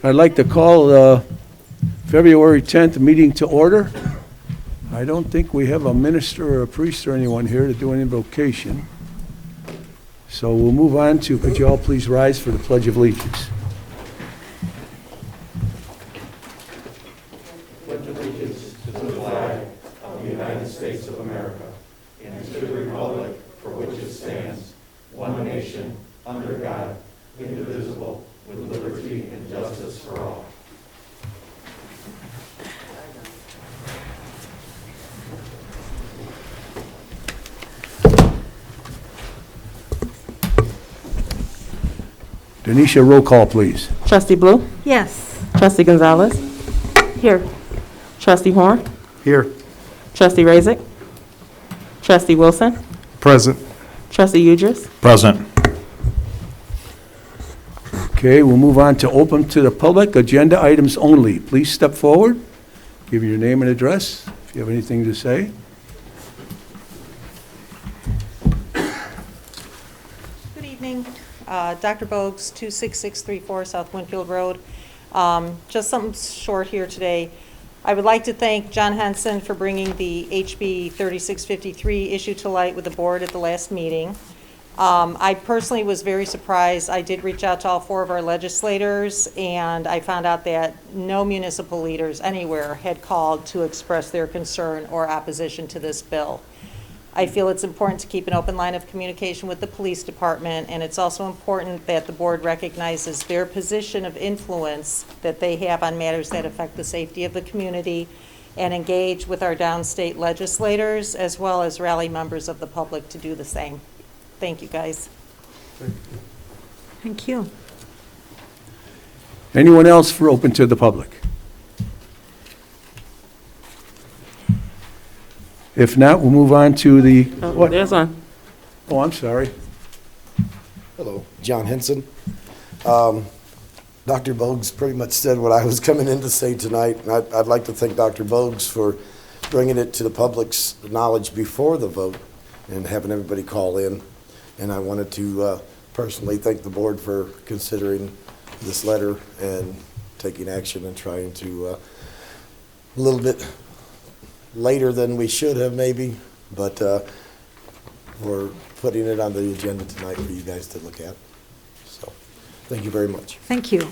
I'd like to call February 10th meeting to order. I don't think we have a minister or a priest or anyone here to do an invocation. So we'll move on to, could you all please rise for the Pledge of Allegiance? Pledge allegiance to the flag of the United States of America and to the republic for which it stands, one nation, under God, indivisible, with liberty and justice for all. Denisha, roll call, please. Trustee Blue? Yes. Trustee Gonzalez? Here. Trustee Horn? Here. Trustee Razik? Trustee Wilson? Present. Trustee Udris? Present. Okay, we'll move on to open to the public, agenda items only. Please step forward, give your name and address if you have anything to say. Good evening. Dr. Bogues, 26634 South Winfield Road. Just something short here today. I would like to thank John Henson for bringing the HB 3653 issue to light with the board at the last meeting. I personally was very surprised. I did reach out to all 4 of our legislators, and I found out that no municipal leaders anywhere had called to express their concern or opposition to this bill. I feel it's important to keep an open line of communication with the police department, and it's also important that the board recognizes their position of influence that they have on matters that affect the safety of the community and engage with our downstate legislators as well as rally members of the public to do the same. Thank you, guys. Thank you. Anyone else for open to the public? If not, we'll move on to the, what? There's one. Oh, I'm sorry. Hello, John Henson. Dr. Bogues pretty much said what I was coming in to say tonight. And I'd like to thank Dr. Bogues for bringing it to the public's knowledge before the vote and having everybody call in. And I wanted to personally thank the board for considering this letter and taking action and trying to, a little bit later than we should have maybe, but we're putting it on the agenda tonight for you guys to look at. So, thank you very much. Thank you.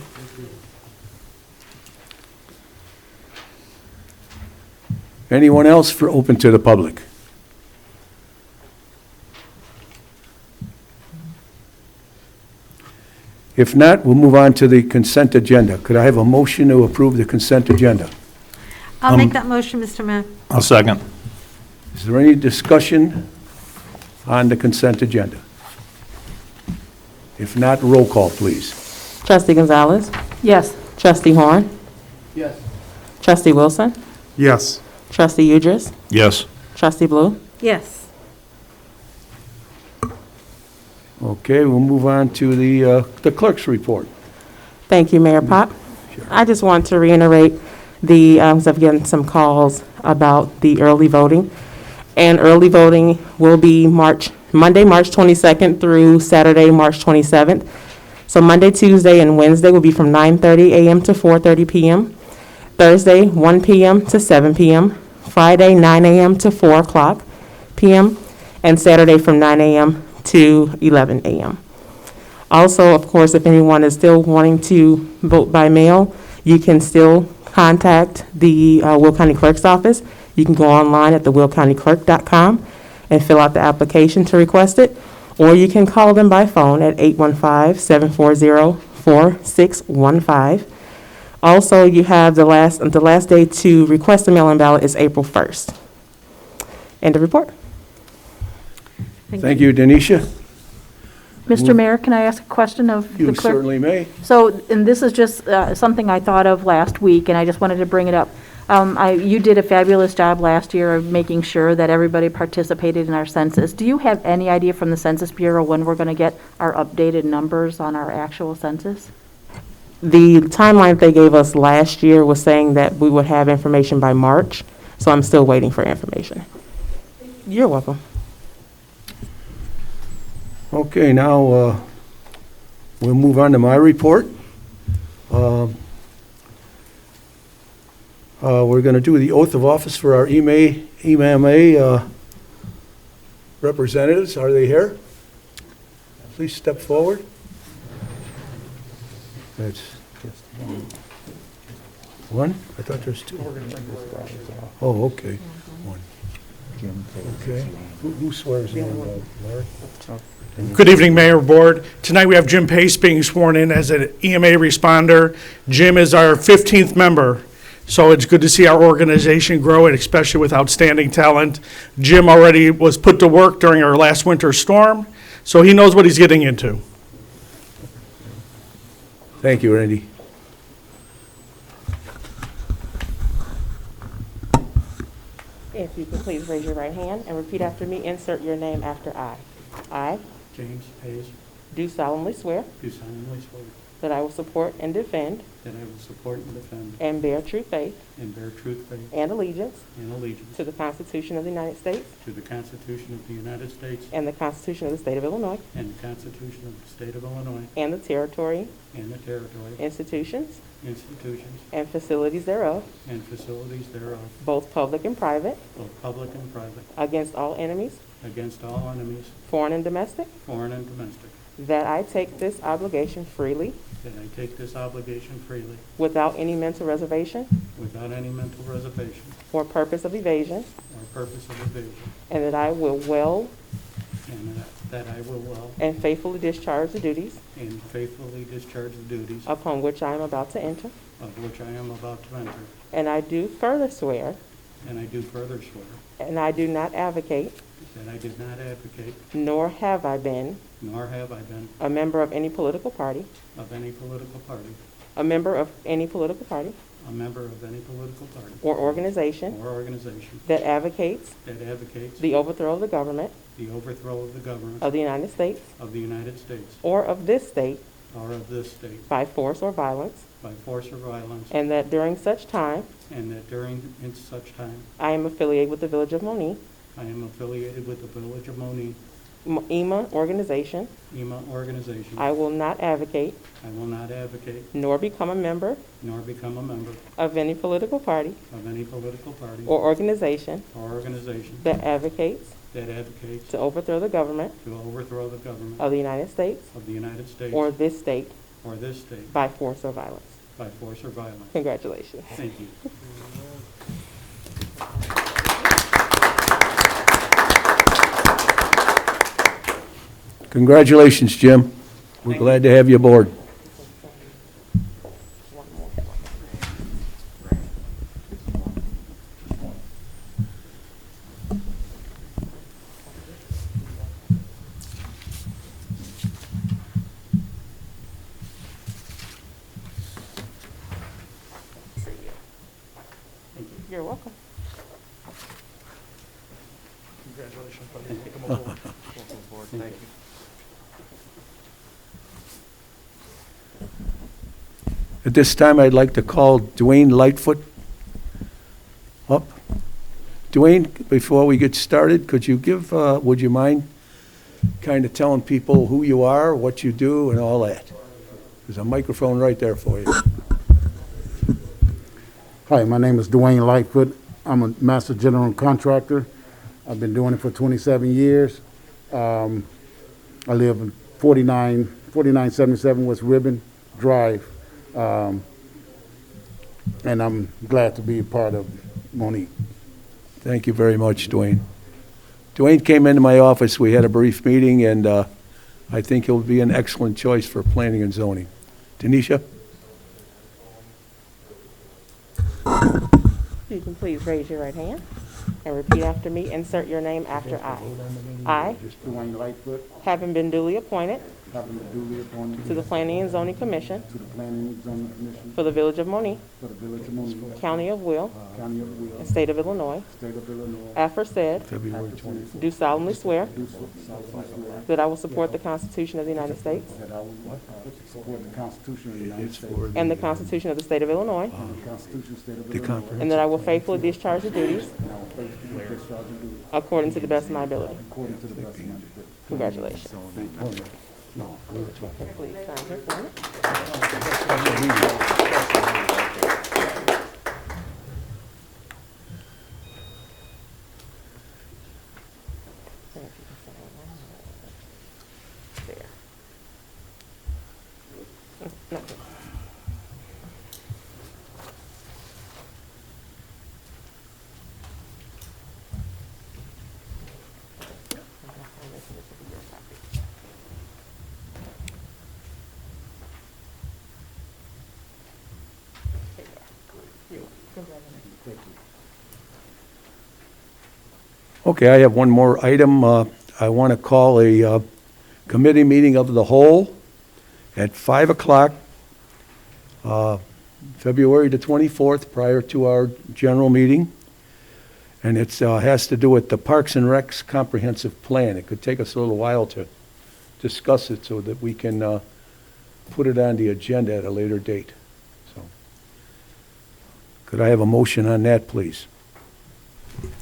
Anyone else for open to the public? If not, we'll move on to the consent agenda. Could I have a motion to approve the consent agenda? I'll make that motion, Mr. Mayor. I'll second. Is there any discussion on the consent agenda? If not, roll call, please. Trustee Gonzalez? Yes. Trustee Horn? Yes. Trustee Wilson? Yes. Trustee Udris? Yes. Trustee Blue? Yes. Okay, we'll move on to the clerk's report. Thank you, Mayor Pop. Sure. I just want to reiterate because I've gotten some calls about the early voting. And early voting will be Monday, March 22nd through Saturday, March 27th. So Monday, Tuesday, and Wednesday will be from 9:30 a.m. to 4:30 p.m. Thursday, 1 p.m. to 7 p.m. Friday, 9 a.m. to 4 o'clock p.m. And Saturday from 9 a.m. to 11 a.m. Also, of course, if anyone is still wanting to vote by mail, you can still contact the Will County Clerk's office. You can go online at thewillcountyclerk.com and fill out the application to request it, or you can call them by phone at 815-740-4615. Also, you have the last day to request a mail-in ballot is April 1st. End of report. Thank you, Denisha. Mr. Mayor, can I ask a question of the You clerk? certainly may. So, and this is just something I thought of last week, and I just wanted to bring it up. You did a fabulous job last year of making sure that everybody participated in our census. Do you have any idea from the Census Bureau when we're going to get our updated numbers on our actual census? The timeline they gave us last year was saying that we would have information by March, so I'm still waiting for information. You're welcome. Okay, now we'll move on to my report. We're going to do the oath of office for our EMA representatives. Are they here? Please step forward. That's one? I thought there's two. Oh, okay. One. Okay. Who swears in? Larry? Good evening, Mayor, Board. Tonight we have Jim Pace being sworn in as an EMA responder. Jim is our 15th member, so it's good to see our organization grow, and especially with outstanding talent. Jim already was put to work during our last winter storm, so he knows what he's getting into. Thank you, Randy. If you could please raise your right hand and repeat after me, insert your name after I. I James Hayes, do solemnly swear do solemnly swear that I will support and defend that I will support and defend and bear true faith and bear true faith and allegiance and allegiance to the Constitution of the United States to the Constitution of the United States and the Constitution of the State of Illinois and the Constitution of the State of Illinois and the territory, and the territory, institutions, institutions, and facilities thereof, and facilities thereof, both public and private, both public and private, against all enemies, against all enemies, foreign and domestic, foreign and domestic, that I take this obligation freely that I take this obligation freely without any mental reservation without any mental reservation or purpose of evasion, or purpose of evasion, and that I will well and that I will well and faithfully discharge the duties and faithfully discharge the duties upon which I am about to enter. of which I am about to enter. And I do further swear, And I do further swear and I do not advocate, that I did not advocate, nor have I been, nor have I been, a member of any political party, of any political party, a member of any political party a member of any political party or organization or organization that advocates that advocates the overthrow of the government the overthrow of the government of the United States of the United States or of this state or of this state by force or violence, by force or violence, and that during such time and that during in such time I am affiliated with the Village of Monee, I am affiliated with the Village of Monee EMA organization. EMA organization. I will not advocate I will not advocate nor become a member nor become a member of any political party of any political party or organization or organization that advocates that advocates to overthrow the government to overthrow the government of the United States of the United States or this state or this state by force or violence. by force or violence. Congratulations. Thank you. Congratulations, Jim. We're glad to have you aboard. You're welcome. Congratulations, buddy. Welcome aboard. Thank you. At this time, I'd like to call Dwayne Lightfoot up. Dwayne, before we get started, could you give, would you mind kind of telling people who you are, what you do, and all that? There's a microphone right there for you. Hi, my name is Dwayne Lightfoot. I'm a master general contractor. I've been doing it for 27 years. I live in 4977 West Ribbon Drive. And I'm glad to be a part of Monee. Thank you very much, Dwayne. Dwayne came into my office, we had a brief meeting, and I think he'll be an excellent choice for planning and zoning. Denisha? You can please raise your right hand and repeat after me. Insert your name after I. I, Just Dwayne Lightfoot, having been duly appointed having been duly appointed to the Planning and Zoning Commission to the Planning and Zoning Commission for the Village of Monee, for the Village of Monee, County of Will, County of Will, and State of Illinois, State of Illinois, aforesaid, February 24th. do solemnly swear do solemnly swear that I will support the Constitution of the United States that I will support the Constitution of the United It's States for and the Constitution of the State of Illinois, and the Constitution of the State of the Illinois, comprehensive. and that I will faithfully discharge the duties and I will faithfully discharge the duties according to the best of my ability. according to the best of my ability. Congratulations. No, Please sign here for me. Okay, I have one more item. I want to call a committee meeting of the whole at 5 o'clock, February the 24th, prior to our general meeting. And it has to do with the Parks and Recs comprehensive plan. It could take us a little while to discuss it so that we can put it on the agenda at a later date. So, could I have a motion on that, please?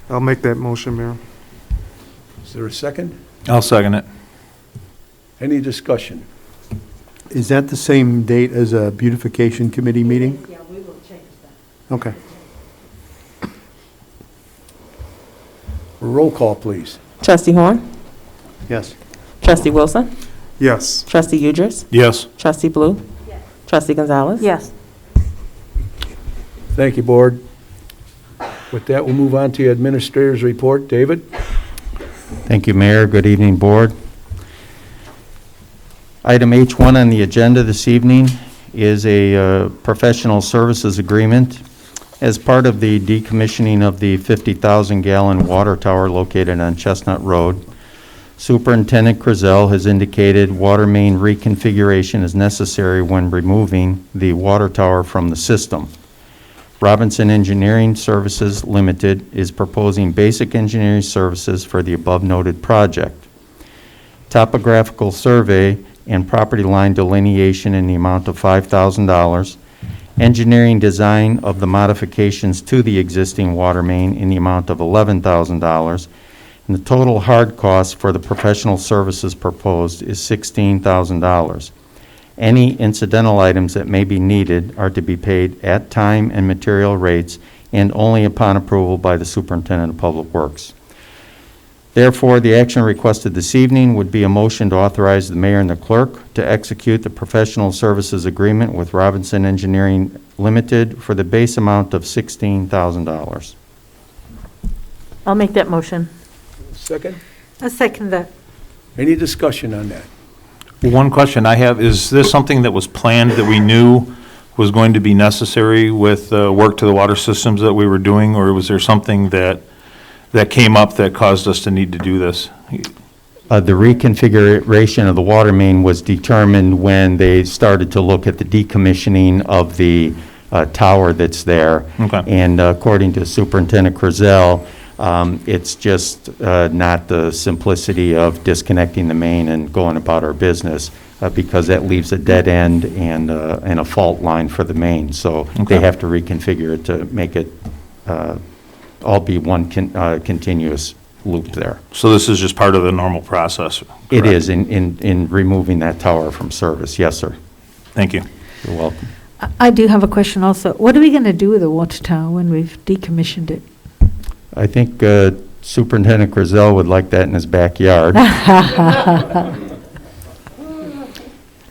I'll make that motion, Mayor. Is there a second? I'll second it. Any discussion? Is that the same date as a beautification committee meeting? Yeah, we will change that. Okay. Roll call, please. Trustee Horn? Yes. Trustee Wilson? Yes. Trustee Udris? Yes. Trustee Blue? Yes. Trustee Gonzalez? Yes. Thank you, Board. With that, we'll move on to the Administrator's report. David? Thank you, Mayor. Good evening, Board. Item H1 on the agenda this evening is a professional services agreement as part of the decommissioning of the 50,000-gallon water tower located on Chestnut Road. Superintendent Crizel has indicated water main reconfiguration is necessary when removing the water tower from the system. Robinson Engineering Services Limited is proposing basic engineering services for the above-noted project. Topographical survey and property line delineation in the amount of $5,000. Engineering design of the modifications to the existing water main in the amount of $11,000. And the total hard cost for the professional services proposed is $16,000. Any incidental items that may be needed are to be paid at time and material rates and only upon approval by the Superintendent of Public Works. Therefore, the action requested this evening would be a motion to authorize the mayor and the clerk to execute the professional services agreement with Robinson Engineering Limited for the base amount of $16,000. I'll make that motion. Second? I second that. Any discussion on that? One question I have, is this something that was planned that we knew was going to be necessary with work to the water systems that we were doing, or was there something that came up that caused us to need to do this? The reconfiguration of the water main was determined when they started to look at the decommissioning of the tower that's there. Okay. And according to Superintendent Crizel, it's just not the simplicity of disconnecting the main and going about our business, because that leaves a dead end and a fault line for the main. So they have to reconfigure it to make it all be one continuous loop there. So this is just part of the normal process? It correct? is in removing that tower from service. Yes, sir. Thank you. You're welcome. I do have a question also. What are we going to do with the water tower when we've decommissioned it? I think Superintendent Crizel would like that in his backyard.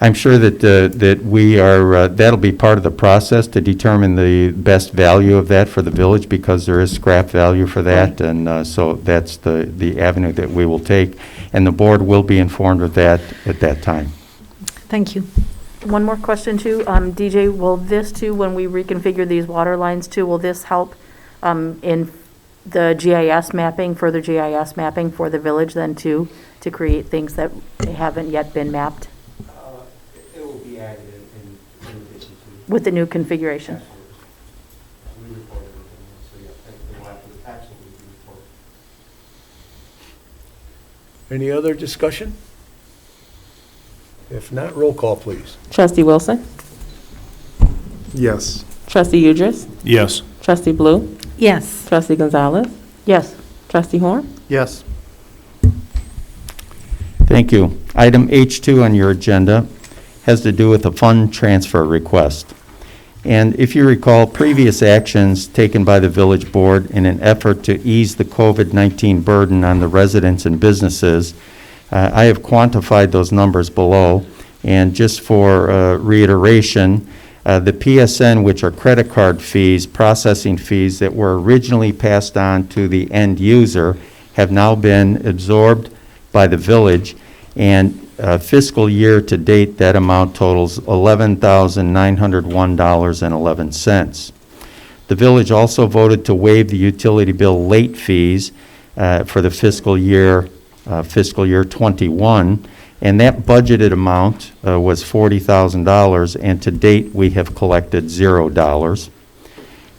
I'm sure that we are, that'll be part of the process to determine the best value of that for the village, because there is scrap value for that, and so that's the avenue that we will take, and the board will be informed of that at that time. Thank you. One more question too. DJ, will this too, when we reconfigure these water lines too, will this help in the GIS mapping, further GIS mapping for the village then too, to create things that haven't yet been mapped? It will be added in addition to. With the new configuration? We report everything, so yeah, after the tax will be reported. Any other discussion? If not, roll call, please. Trustee Wilson? Yes. Trustee Udris? Yes. Trustee Blue? Yes. Trustee Gonzalez? Yes. Trustee Horn? Yes. Thank you. Item H2 on your agenda has to do with a fund transfer request. And if you recall, previous actions taken by the village board in an effort to ease the COVID-19 burden on the residents and businesses, I have quantified those numbers below. And just for reiteration, the PSN, which are credit card fees, processing fees that were originally passed on to the end user, have now been absorbed by the village, and fiscal year to date, that amount totals $11,901.11. The village also voted to waive the utility bill late fees for the fiscal year 21, and that budgeted amount was $40,000, and to date, we have collected $0.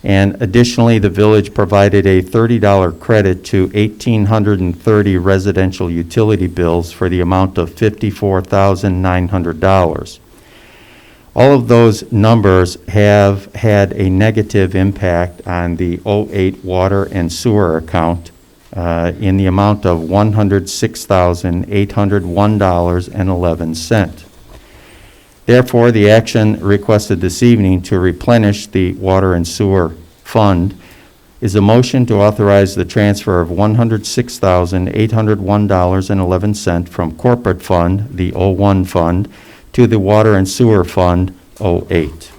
And additionally, the village provided a $30 credit to 1,830 residential utility bills for the amount of $54,900. All of those numbers have had a negative impact on the 08 water and sewer account in the amount of $106,801.11. Therefore, the action requested this evening to replenish the water and sewer fund is a motion to authorize the transfer of $106,801.11 from corporate fund, the 01 fund, to the water and sewer fund, 08.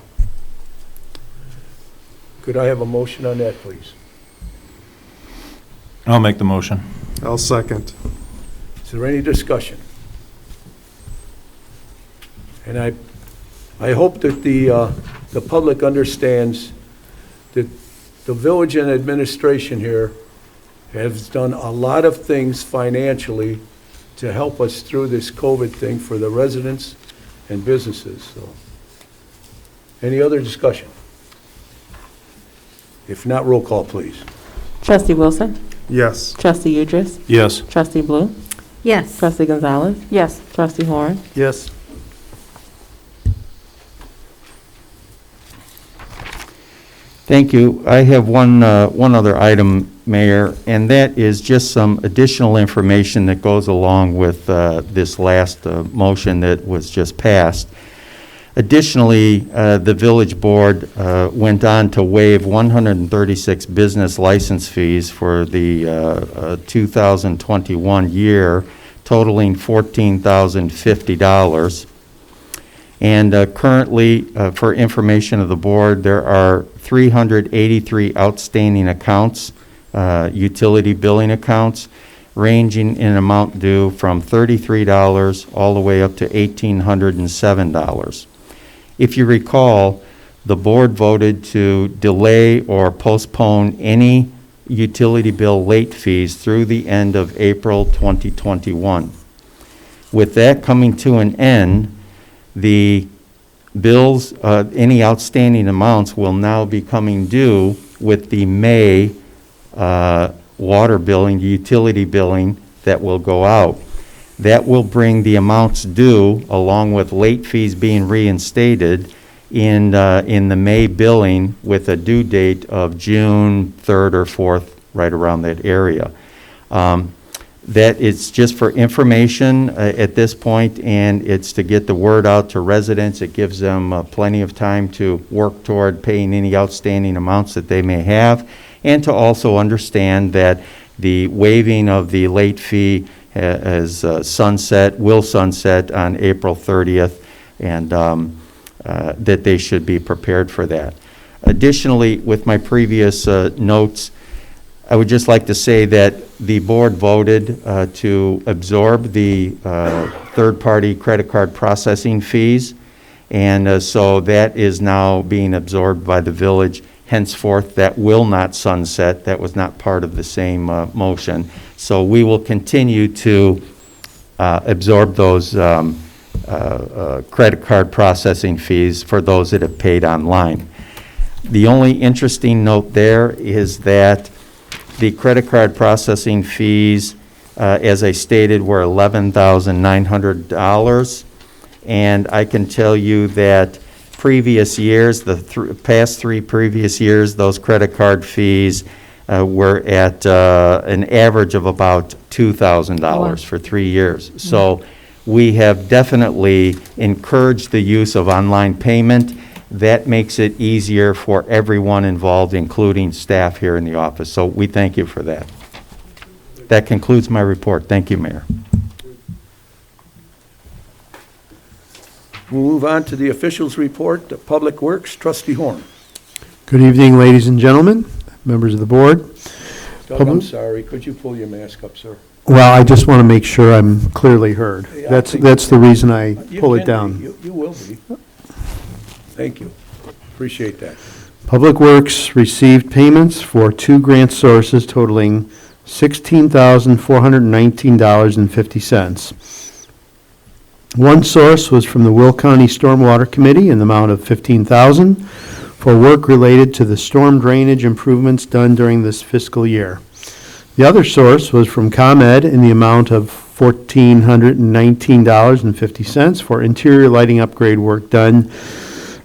Could I have a motion on that, please? I'll make the motion. I'll second. Is there any discussion? And I hope that the public understands that the village and administration here has done a lot of things financially to help us through this COVID thing for the residents and businesses. So, any other discussion? If not, roll call, please. Trustee Wilson? Yes. Trustee Udris? Yes. Trustee Blue? Yes. Trustee Gonzalez? Yes. Trustee Horn? Yes. Thank you. I have one other item, Mayor, and that is just some additional information that goes along with this last motion that was just passed. Additionally, the village board went on to waive 136 business license fees for the 2021 year, totaling $14,050. And currently, for information of the board, there are 383 outstanding accounts, utility billing accounts, ranging in amount due from $33 all the way up to $1,807. If you recall, the board voted to delay or postpone any utility bill late fees through the end of April 2021. With that coming to an end, the bills, any outstanding amounts will now be coming due with the May water billing, utility billing that will go out. That will bring the amounts due, along with late fees being reinstated, in the May billing with a due date of June 3rd or 4th, right around that area. That it's just for information at this point, and it's to get the word out to residents. It gives them plenty of time to work toward paying any outstanding amounts that they may have, and to also understand that the waiving of the late fee will sunset on April 30th, and that they should be prepared for that. Additionally, with my previous notes, I would just like to say that the board voted to absorb the third-party credit card processing fees, and so that is now being absorbed by the village. Henceforth, that will not sunset. That was not part of the same motion. So we will continue to absorb those credit card processing fees for those that have paid online. The only interesting note there is that the credit card processing fees, as I stated, were $11,900. And I can tell you that previous years, the past three previous years, those credit card fees were at an average of about $2,000 for 3 years. So we have definitely encouraged the use of online payment. That makes it easier for everyone involved, including staff here in the office. So we thank you for that. That concludes my report. Thank you, Mayor. We'll move on to the officials' report, the Public Works, Trustee Horn. Good evening, ladies and gentlemen, members of the board. Doug, I'm sorry, could you pull your mask up, sir? Well, I just want to make sure I'm clearly heard. Yeah, I That's think the reason I You pull it can be. down. You will be. Thank you. Appreciate that. Public Works received payments for 2 grant sources totaling $16,419.50. One source was from the Will County Stormwater Committee in the amount of $15,000 for work related to the storm drainage improvements done during this fiscal year. The other source was from ComEd in the amount of $1,419.50 for interior lighting upgrade work done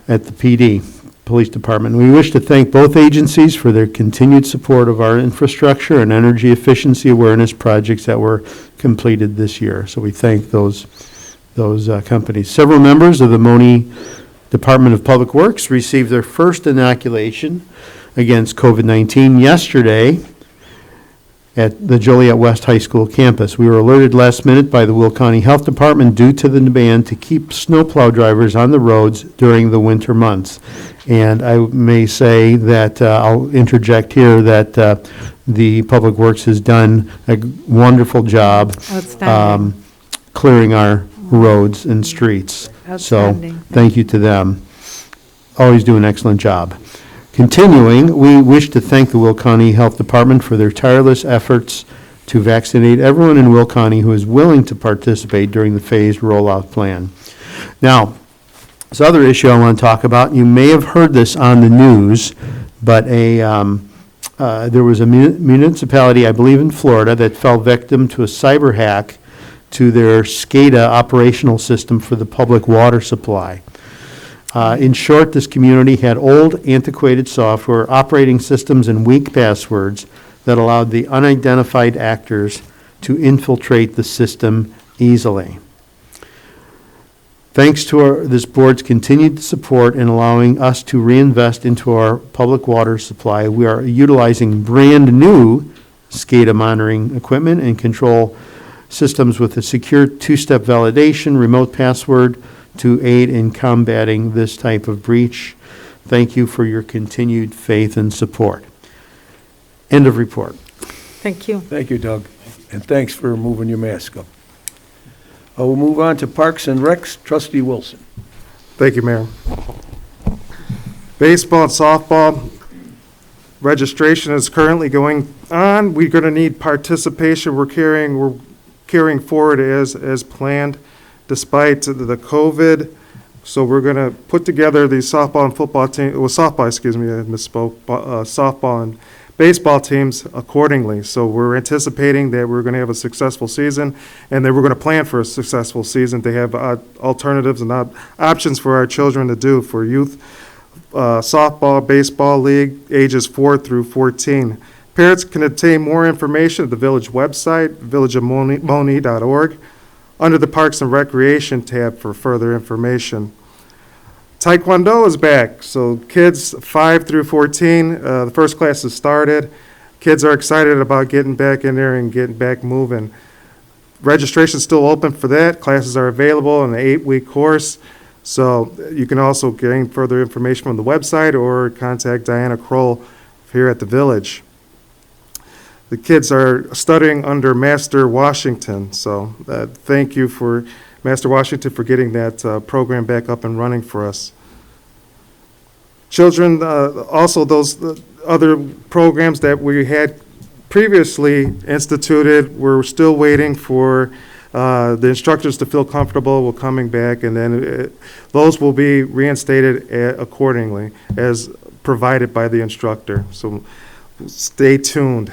at the PD, Police Department. We wish to thank both agencies for their continued support of our infrastructure and energy efficiency awareness projects that were completed this year. So we thank those companies. Several members of the Monee Department of Public Works received their first inoculation against COVID-19 yesterday at the Joliet West High School campus. We were alerted last minute by the Will County Health Department due to the demand to keep snowplow drivers on the roads during the winter months. And I may say that, I'll interject here, that the Public Works has done a wonderful job Outstanding. clearing our roads and streets. So, Outstanding. thank you to them. Always do an excellent job. Continuing, we wish to thank the Will County Health Department for their tireless efforts to vaccinate everyone in Will County who is willing to participate during the phased rollout plan. Now, this other issue I want to talk about, you may have heard this on the news, but there was a municipality, I believe in Florida, that fell victim to a cyber hack to their SCADA operational system for the public water supply. In short, this community had old, antiquated software, operating systems, and weak passwords that allowed the unidentified actors to infiltrate the system easily. Thanks to this board's continued support in allowing us to reinvest into our public water supply, we are utilizing brand-new SCADA monitoring equipment and control systems with a secure two-step validation, remote password, to aid in combating this type of breach. Thank you for your continued faith and support. End of report. Thank you. Thank you, Doug, and thanks for moving your mask up. We'll move on to Parks and Recs, Trustee Wilson. Thank you, Mayor. Baseball and softball registration is currently going on. We're going to need participation. We're carrying forward as planned despite the COVID. So we're going to put together the softball and football team, softball, excuse me, I misspoke, softball and baseball teams accordingly. So we're anticipating that we're going to have a successful season, and that we're going to plan for a successful season to have alternatives and options for our children to do for youth softball, baseball league, ages 4 through 14. Parents can obtain more information at the village website, villageofmonee.org, under the Parks and Recreation tab for further information. Taekwondo is back, so kids 5 through 14, the first class has started. Kids are excited about getting back in there and getting back moving. Registration is still open for that. Classes are available in an 8-week course, so you can also gain further information from the website or contact Diana Kroll here at the village. The kids are studying under Master Washington, so thank you for Master Washington for getting that program back up and running for us. Children, also those other programs that we had previously instituted, we're still waiting for the instructors to feel comfortable with coming back, and then those will be reinstated accordingly as provided by the instructor. So stay tuned.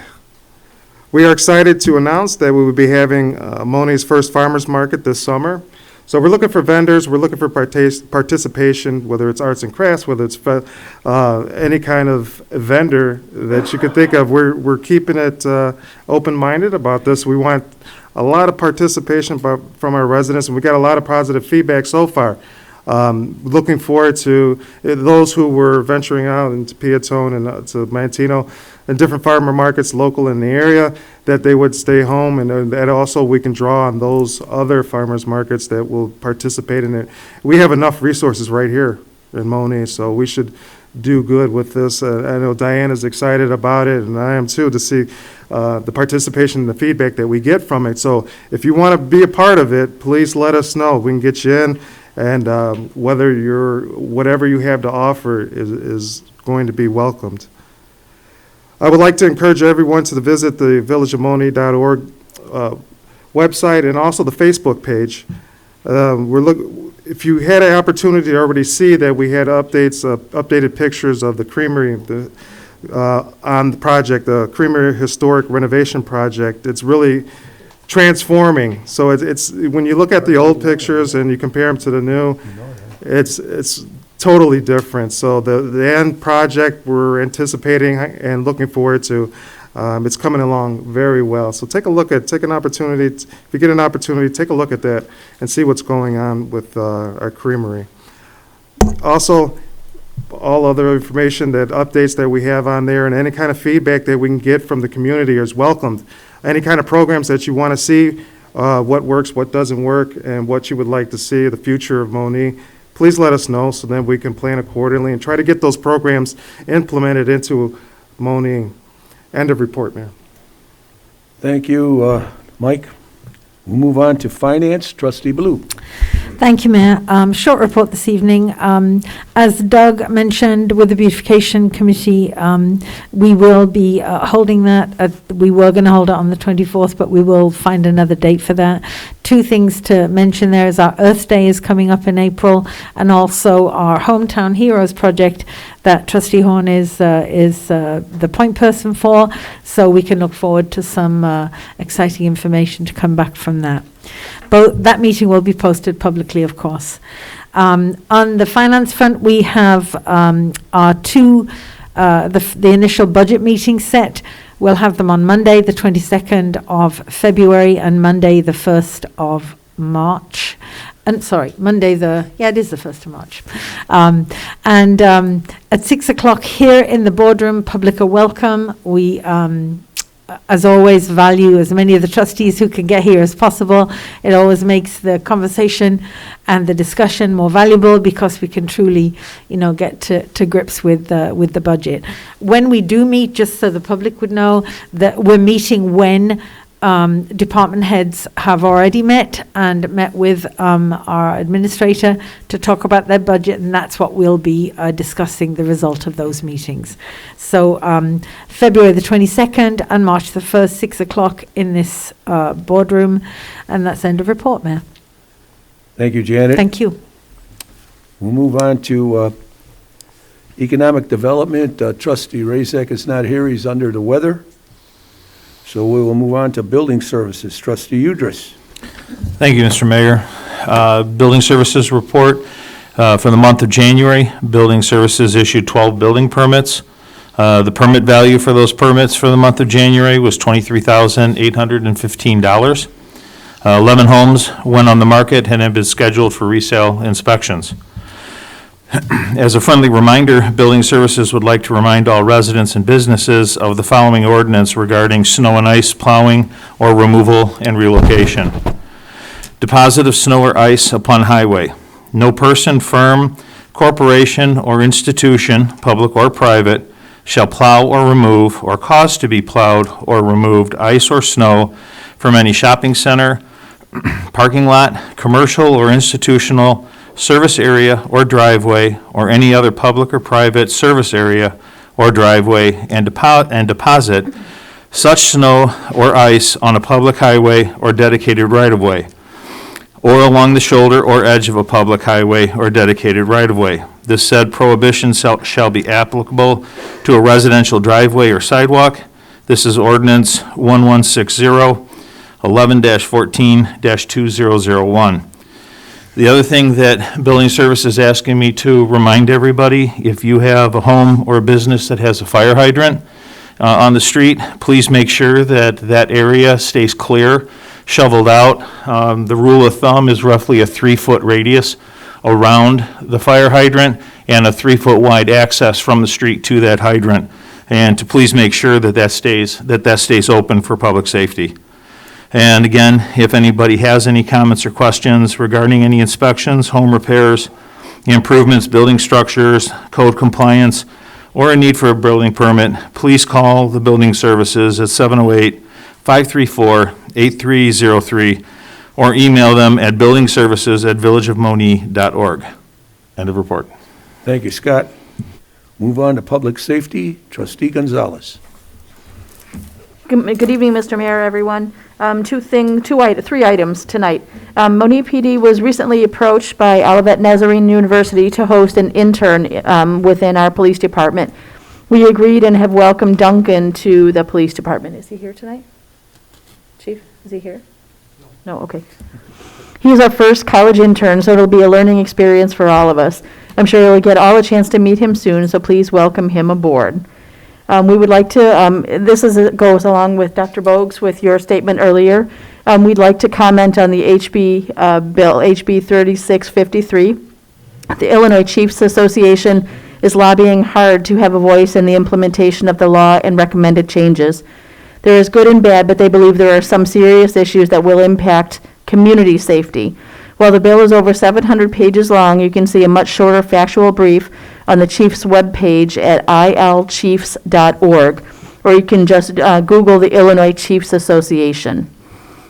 We are excited to announce that we will be having Monee's first farmers market this summer. So we're looking for vendors, we're looking for participation, whether it's arts and crafts, whether it's any kind of vendor that you could think of. We're keeping it open-minded about this. We want a lot of participation from our residents, and we got a lot of positive feedback so far. Looking forward to those who were venturing out into Piatone and to Mantino and different farmer markets local in the area, that they would stay home, and that also we can draw on those other farmers markets that will participate in it. We have enough resources right here in Monee, so we should do good with this. I know Diane is excited about it, and I am too, to see the participation and the feedback that we get from it. So if you want to be a part of it, please let us know. We can get you in, and whatever you have to offer is going to be welcomed. I would like to encourage everyone to visit the villageofmonee.org website and also the Facebook page. If you had an opportunity to already see that we had updated pictures of the creamery on the project, the Creamery Historic Renovation Project, it's really transforming. So it's when you look at the old pictures and you compare them to the new, it's totally different. So the end project we're anticipating and looking forward to, it's coming along very well. So take an opportunity, if you get an opportunity, take a look at that and see what's going on with our creamery. Also, all other information, updates that we have on there, and any kind of feedback that we can get from the community is welcomed. Any kind of programs that you want to see, what works, what doesn't work, and what you would like to see, the future of Monee, please let us know so then we can plan accordingly and try to get those programs implemented into Monee. End of report, Mayor. Thank you, Mike. We'll move on to Finance, Trustee Blue. Thank you, Mayor. Short report this evening. As Doug mentioned, with the Beautification Committee, we will be holding that. We were going to hold it on the 24th, but we will find another date for that. Two things to mention there is our Earth Day is coming up in April, and also our Hometown Heroes project that Trustee Horn is the point person for, so we can look forward to some exciting information to come back from that. That meeting will be posted publicly, of course. On the finance front, we have our the initial budget meetings set. We'll have them on Monday, the 22nd of February, and Monday, the 1st of March. And Monday it is the 1st of March. At 6 o'clock here in the boardroom, public are welcome. We, as always, value as many of the trustees who can get here as possible. It always makes the conversation and the discussion more valuable because we can truly, get to grips with the budget. When we do meet, just so the public would know, that we're meeting when department heads have already met with our administrator to talk about their budget, and that's what we'll be discussing the result of those meetings. So February the 22nd and March the 1st, 6 o'clock in this boardroom, and that's end of report, Mayor. Thank you, Janet. Thank you. We'll move on to Economic Development. Trustee Razak is not here. He's under the weather. So we will move on to Building Services. Trustee Udris. Thank you, Mr. Mayor. Building Services report for the month of January. Building Services issued 12 building permits. The permit value for those permits for the month of January was $23,815. 11 homes went on the market and have been scheduled for resale inspections. As a friendly reminder, Building Services would like to remind all residents and businesses of the following ordinance regarding snow and ice plowing or removal and relocation. Deposit of snow or ice upon highway. No person, firm, corporation, or institution, public or private, shall plow or remove or cause to be plowed or removed ice or snow from any shopping center, parking lot, commercial or institutional service area or driveway, or any other public or private service area or driveway, and deposit such snow or ice on a public highway or dedicated right-of-way, or along the shoulder or edge of a public highway or dedicated right-of-way. This said prohibition shall be applicable to a residential driveway or sidewalk. This is ordinance 1160, 11-14-2001. The other thing that Building Service is asking me to remind everybody, if you have a home or a business that has a fire hydrant on the street, please make sure that that area stays clear, shoveled out. The rule of thumb is roughly a 3-foot radius around the fire hydrant and a 3-foot wide access from the street to that hydrant. And to please make sure that that stays open for public safety. And again, if anybody has any comments or questions regarding any inspections, home repairs, improvements, building structures, code compliance, or a need for a building permit, please call the Building Services at 708-534-8303 or email them at buildingservices@villageofmonee.org. End of report. Thank you, Scott. Move on to Public Safety. Trustee Gonzalez. Good evening, Mr. Mayor, everyone. Three items tonight. Monee PD was recently approached by Olivet Nazarene University to host an intern within our police department. We agreed and have welcomed Duncan to the police department. Is he here tonight? Chief, is he here? No, okay. He's our first college intern, so it'll be a learning experience for all of us. I'm sure you'll get all a chance to meet him soon, so please welcome him aboard. We would like to, goes along with Dr. Bogues with your statement earlier. We'd like to comment on the HB bill, HB 3653. The Illinois Chiefs Association is lobbying hard to have a voice in the implementation of the law and recommended changes. There is good and bad, but they believe there are some serious issues that will impact community safety. While the bill is over 700 pages long, you can see a much shorter factual brief on the Chiefs webpage at ilchiefs.org, or you can just Google the Illinois Chiefs Association.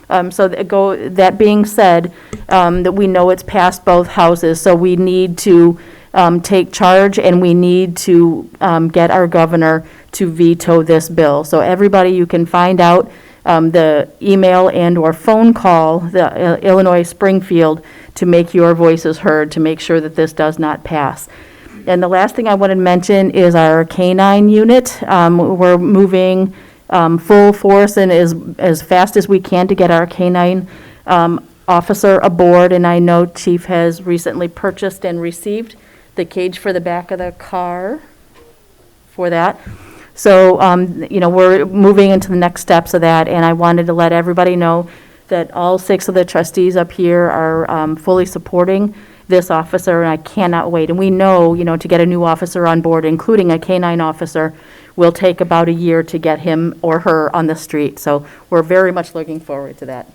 That being said, that we know it's passed both houses, so we need to take charge, and we need to get our governor to veto this bill. So everybody, you can find out the email and or phone call the Illinois Springfield to make your voices heard, to make sure that this does not pass. And the last thing I wanted to mention is our K-9 unit. We're moving full force and as fast as we can to get our K-9 officer aboard. And I know Chief has recently purchased and received the cage for the back of the car for that. So, we're moving into the next steps of that, and I wanted to let everybody know that all 6 of the trustees up here are fully supporting this officer, and I cannot wait. And we know, to get a new officer on board, including a K-9 officer, will take about a year to get him or her on the street. So we're very much looking forward to that.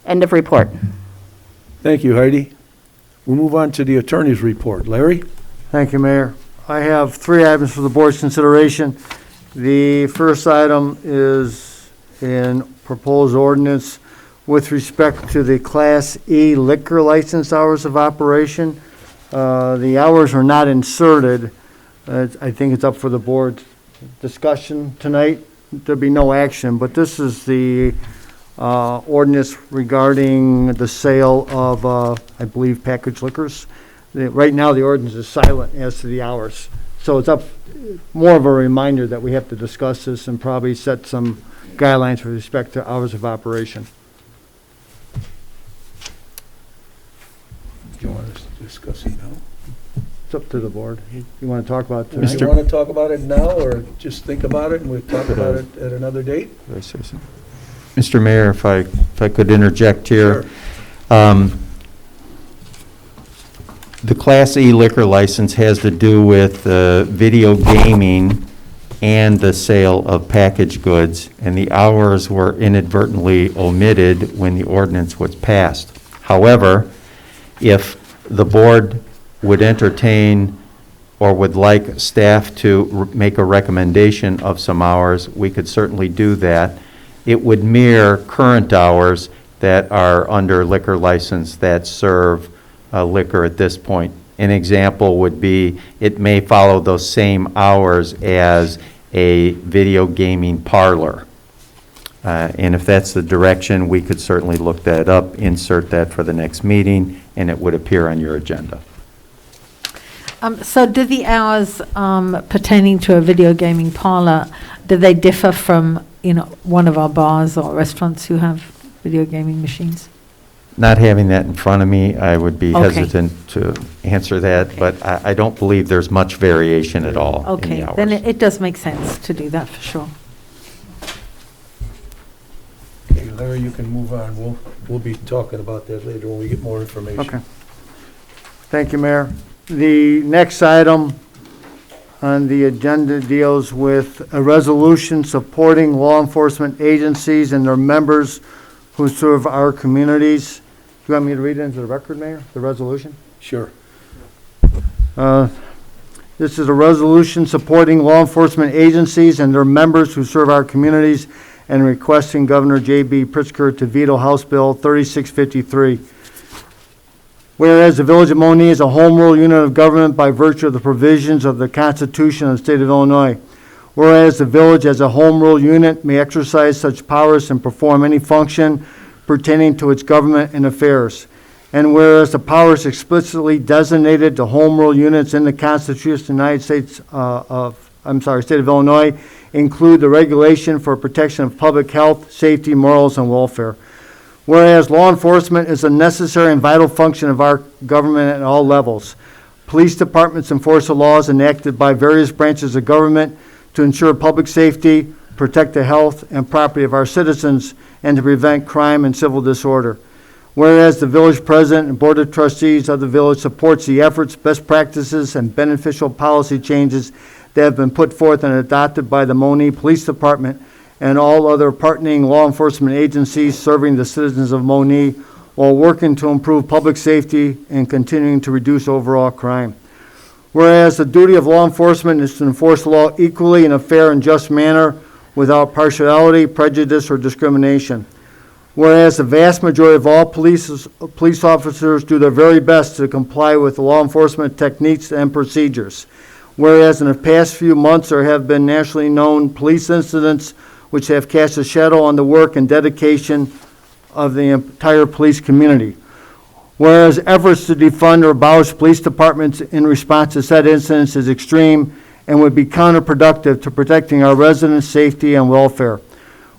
End of report. Thank you, Heidi. We'll move on to the attorney's report. Larry? Thank you, Mayor. I have 3 items for the board's consideration. The first item is in proposed ordinance with respect to the Class E liquor license hours of operation. The hours are not inserted. I think it's up for the board's discussion tonight. There'll be no action, but this is the ordinance regarding the sale of, I believe, packaged liquors. Right now, the ordinance is silent as to the hours. So it's more of a reminder that we have to discuss this and probably set some guidelines with respect to hours of operation. Do you want to discuss it now? It's up to the board. You want to talk about it tonight? Do you want to talk about it now, or just think about it and we'll talk about it at another date? Mr. Mayor, if I could interject here. Sure. The Class E liquor license has to do with video gaming and the sale of packaged goods, and the hours were inadvertently omitted when the ordinance was passed. However, if the board would entertain or would like staff to make a recommendation of some hours, we could certainly do that. It would mirror current hours that are under liquor license that serve liquor at this point. An example would be, it may follow those same hours as a video gaming parlor. And if that's the direction, we could certainly look that up, insert that for the next meeting, and it would appear on your agenda. So do the hours pertaining to a video gaming parlor, do they differ from, one of our bars or restaurants who have video gaming machines? Not having that in front of me, I would be Okay. hesitant to answer that, but I don't believe there's much variation at all in Okay, the hours. then it does make sense to do that for sure. Okay, Larry, you can move on. We'll be talking about that later when we get more information. Okay. Thank you, Mayor. The next item on the agenda deals with a resolution supporting law enforcement agencies and their members who serve our communities. Do you want me to read it into the record, Mayor, the resolution? Sure. This is a resolution supporting law enforcement agencies and their members who serve our communities and requesting Governor J.B. Pritzker to veto House Bill 3653. Whereas the Village of Monee is a home rule unit of government by virtue of the provisions of the Constitution of the State of Illinois. Whereas the village as a home rule unit may exercise such powers and perform any function pertaining to its government and affairs. And whereas the powers explicitly designated to home rule units in the Constitution of the United States State of Illinois include the regulation for protection of public health, safety, morals, and welfare. Whereas law enforcement is a necessary and vital function of our government at all levels. Police departments enforce the laws enacted by various branches of government to ensure public safety, protect the health and property of our citizens, and to prevent crime and civil disorder. Whereas the village president and board of trustees of the village supports the efforts, best practices, and beneficial policy changes that have been put forth and adopted by the Monee Police Department and all other partnering law enforcement agencies serving the citizens of Monee, while working to improve public safety and continuing to reduce overall crime. Whereas the duty of law enforcement is to enforce the law equally in a fair and just manner without partiality, prejudice, or discrimination. Whereas the vast majority of all police officers do their very best to comply with law enforcement techniques and procedures. Whereas in the past few months there have been nationally known police incidents which have cast a shadow on the work and dedication of the entire police community. Whereas efforts to defund or abolish police departments in response to said incidents is extreme and would be counterproductive to protecting our residents' safety and welfare.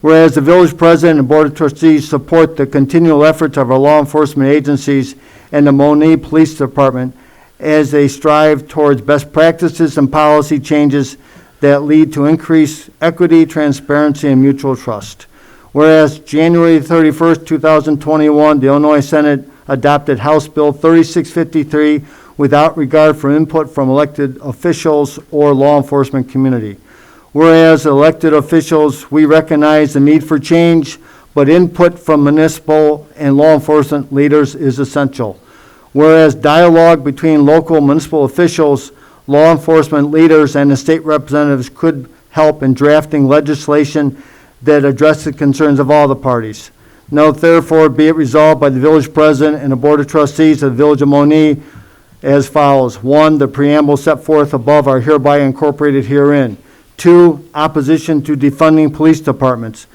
Whereas the village president and board of trustees support the continual efforts of our law enforcement agencies and the Monee Police Department as they strive towards best practices and policy changes that lead to increased equity, transparency, and mutual trust. Whereas January 31st, 2021, the Illinois Senate adopted House Bill 3653 without regard for input from elected officials or law enforcement community. Whereas elected officials, we recognize the need for change, but input from municipal and law enforcement leaders is essential. Whereas dialogue between local municipal officials, law enforcement leaders, and the state representatives could help in drafting legislation that address the concerns of all the parties. Now therefore be it resolved by the village president and the board of trustees of the village of Monee as follows. 1, the preamble set forth above are hereby incorporated herein. 2, opposition to defunding police departments.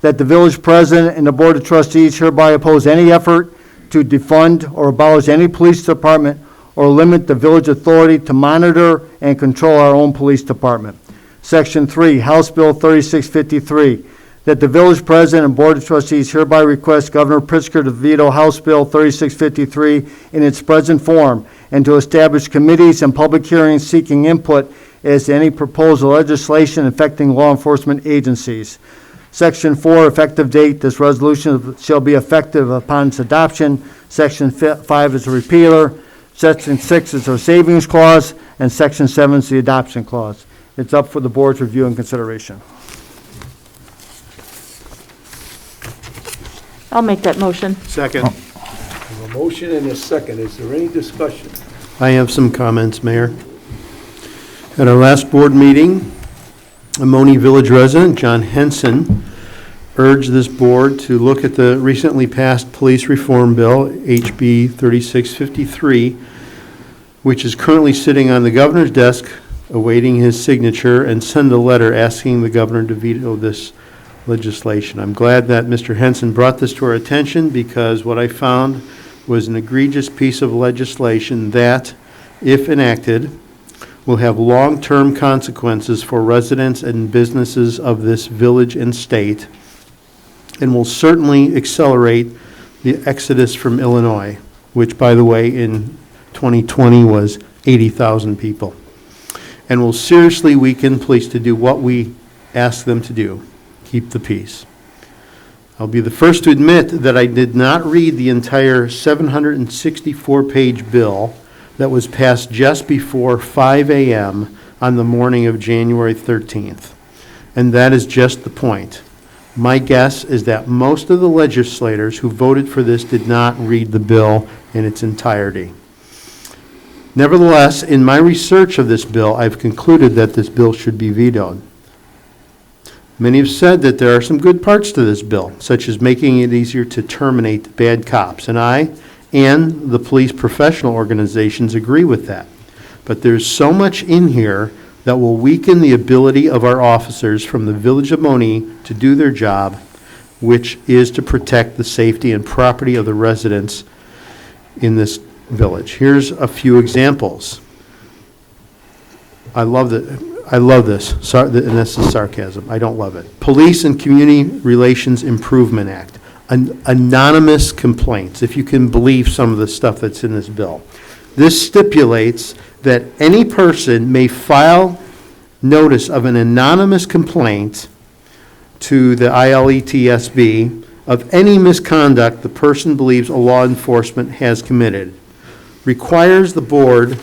That the village president and the board of trustees hereby oppose any effort to defund or abolish any police department or limit the village authority to monitor and control our own police department. Section 3, House Bill 3653. That the village president and board of trustees hereby request Governor Pritzker to veto House Bill 3653 in its present form and to establish committees and public hearings seeking input as to any proposed legislation affecting law enforcement agencies. Section 4, effective date, this resolution shall be effective upon its adoption. Section 5 is a repealer. Section 6 is a savings clause, and Section 7 is the adoption clause. It's up for the board's review and consideration. I'll make that motion. Second. A motion and a second. Is there any discussion? I have some comments, Mayor. At our last board meeting, a Monee Village resident, John Henson, urged this board to look at the recently passed police reform bill, HB 3653, which is currently sitting on the governor's desk awaiting his signature, and send a letter asking the governor to veto this legislation. I'm glad that Mr. Henson brought this to our attention, because what I found was an egregious piece of legislation that, if enacted, will have long-term consequences for residents and businesses of this village and state, and will certainly accelerate the exodus from Illinois, which, by the way, in 2020 was 80,000 people, and will seriously weaken police to do what we ask them to do: keep the peace. I'll be the first to admit that I did not read the entire 764-page bill that was passed just before 5 a.m. on the morning of January 13th. And that is just the point. My guess is that most of the legislators who voted for this did not read the bill in its entirety. Nevertheless, in my research of this bill, I've concluded that this bill should be vetoed. Many have said that there are some good parts to this bill, such as making it easier to terminate bad cops, and I and the police professional organizations agree with that. But there's so much in here that will weaken the ability of our officers from the Village of Monee to do their job, which is to protect the safety and property of the residents in this village. Here's a few examples. I love this, and this is sarcasm. I don't love it. Police and Community Relations Improvement Act. Anonymous complaints, if you can believe some of the stuff that's in this bill. This stipulates that any person may file notice of an anonymous complaint to the ILETSB of any misconduct the person believes a law enforcement has committed. Requires the board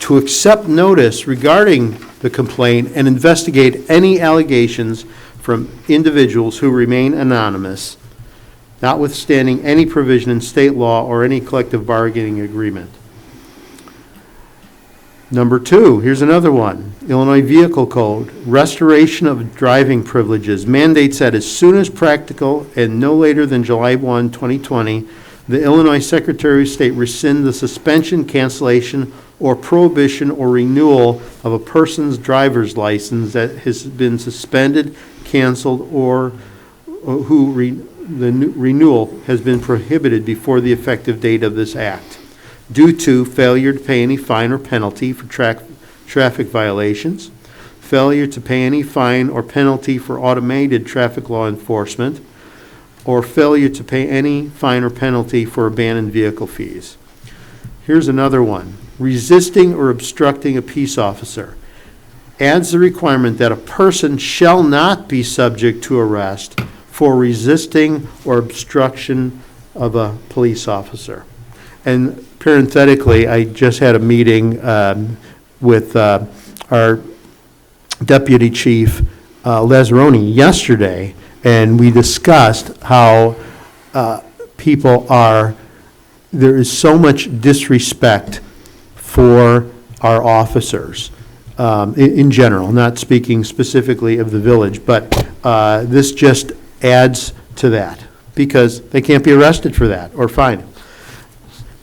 to accept notice regarding the complaint and investigate any allegations from individuals who remain anonymous, notwithstanding any provision in state law or any collective bargaining agreement. Number 2, here's another one. Illinois Vehicle Code, restoration of driving privileges, mandates that as soon as practical and no later than July 1, 2020, the Illinois Secretary of State rescind the suspension, cancellation, or prohibition or renewal of a person's driver's license that has been suspended, canceled, or the renewal has been prohibited before the effective date of this act, due to failure to pay any fine or penalty for traffic violations, failure to pay any fine or penalty for automated traffic law enforcement, or failure to pay any fine or penalty for abandoned vehicle fees. Here's another one. Resisting or obstructing a peace officer. Adds the requirement that a person shall not be subject to arrest for resisting or obstruction of a police officer. And parenthetically, I just had a meeting with our Deputy Chief Lazzaroni yesterday, and we discussed how there is so much disrespect for our officers in general, not speaking specifically of the village, but this just adds to that because they can't be arrested for that or fined.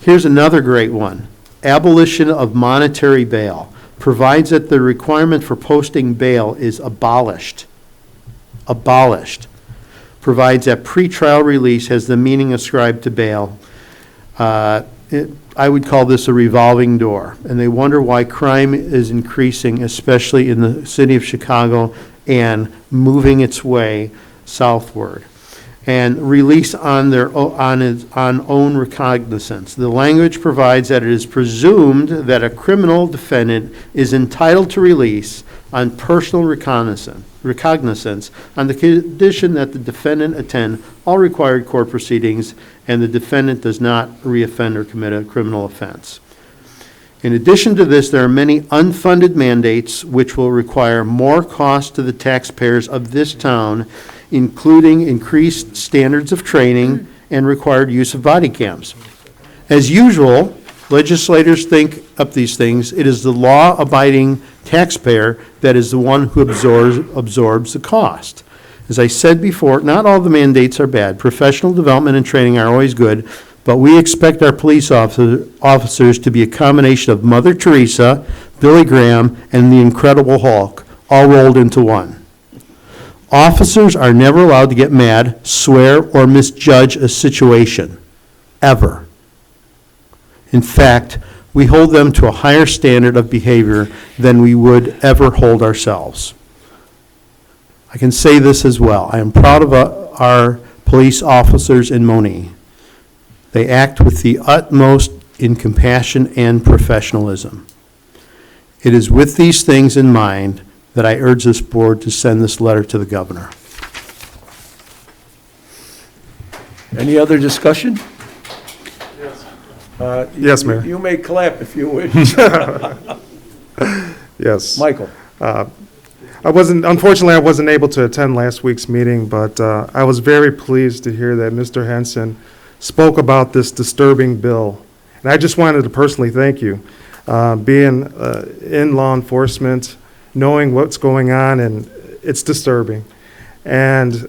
Here's another great one. Abolition of monetary bail. Provides that the requirement for posting bail is abolished. Abolished. Provides that pretrial release has the meaning ascribed to bail. I would call this a revolving door, and they wonder why crime is increasing, especially in the city of Chicago and moving its way southward. And release on own recognizance. The language provides that it is presumed that a criminal defendant is entitled to release on personal recognizance on the condition that the defendant attend all required court proceedings and the defendant does not reoffend or commit a criminal offense. In addition to this, there are many unfunded mandates which will require more cost to the taxpayers of this town, including increased standards of training and required use of body cams. As usual, legislators think up these things. It is the law-abiding taxpayer that is the one who absorbs the cost. As I said before, not all the mandates are bad. Professional development and training are always good, but we expect our police officers to be a combination of Mother Teresa, Billy Graham, and the Incredible Hulk, all rolled into one. Officers are never allowed to get mad, swear, or misjudge a situation, ever. In fact, we hold them to a higher standard of behavior than we would ever hold ourselves. I can say this as well. I am proud of our police officers in Monee. They act with the utmost in compassion and professionalism. It is with these things in mind that I urge this board to send this letter to the governor. Any other discussion? Yes, Mayor. You may clap if you wish. Yes. Michael. Unfortunately, I wasn't able to attend last week's meeting, but I was very pleased to hear that Mr. Henson spoke about this disturbing bill. And I just wanted to personally thank you. Being in law enforcement, knowing what's going on, and it's disturbing. And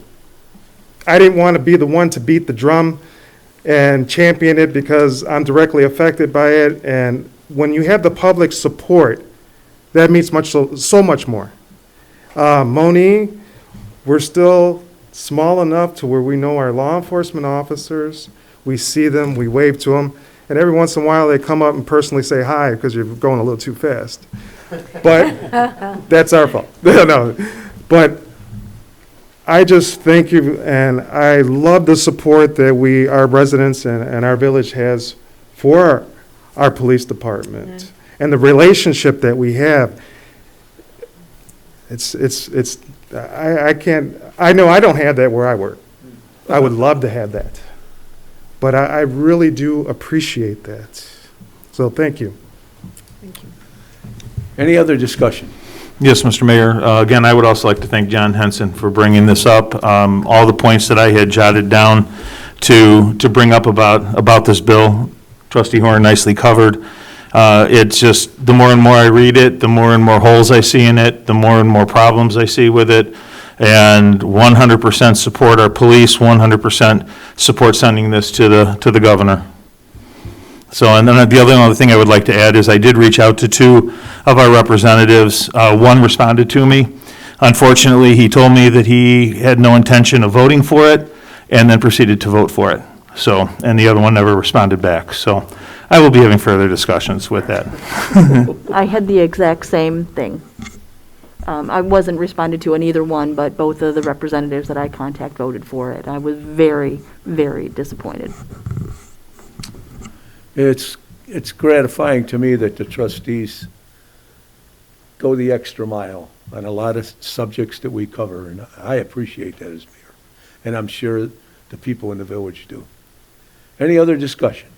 I didn't want to be the one to beat the drum and champion it because I'm directly affected by it. And when you have the public support that means so much more. Monee, we're still small enough to where we know our law enforcement officers. We see them, we wave to them, and every once in a while they come up and personally say hi because you're going a little too fast. But that's our fault. No, but I just thank you, and I love the support that our residents and our village has for our police department and the relationship that we have. I know I don't have that where I work. I would love to have that. But I really do appreciate that. So thank you. Any other discussion? Yes, Mr. Mayor. Again, I would also like to thank John Henson for bringing this up. All the points that I had jotted down to bring up about this bill, Trustee Horn nicely covered. It's just, the more and more I read it, the more and more holes I see in it, the more and more problems I see with it. And 100% support our police, 100% support sending this to the governor. So, and then the other thing I would like to add is I did reach out to 2 of our representatives. One responded to me. Unfortunately, he told me that he had no intention of voting for it and then proceeded to vote for it. So, and the other one never responded back. So I will be having further discussions with that. I had the exact same thing. I wasn't responded to on either one, but both of the representatives that I contact voted for it. I was very, very disappointed. It's gratifying to me that the trustees go the extra mile on a lot of subjects that we cover, and I appreciate that as mayor. And I'm sure the people in the village do. Any other discussion?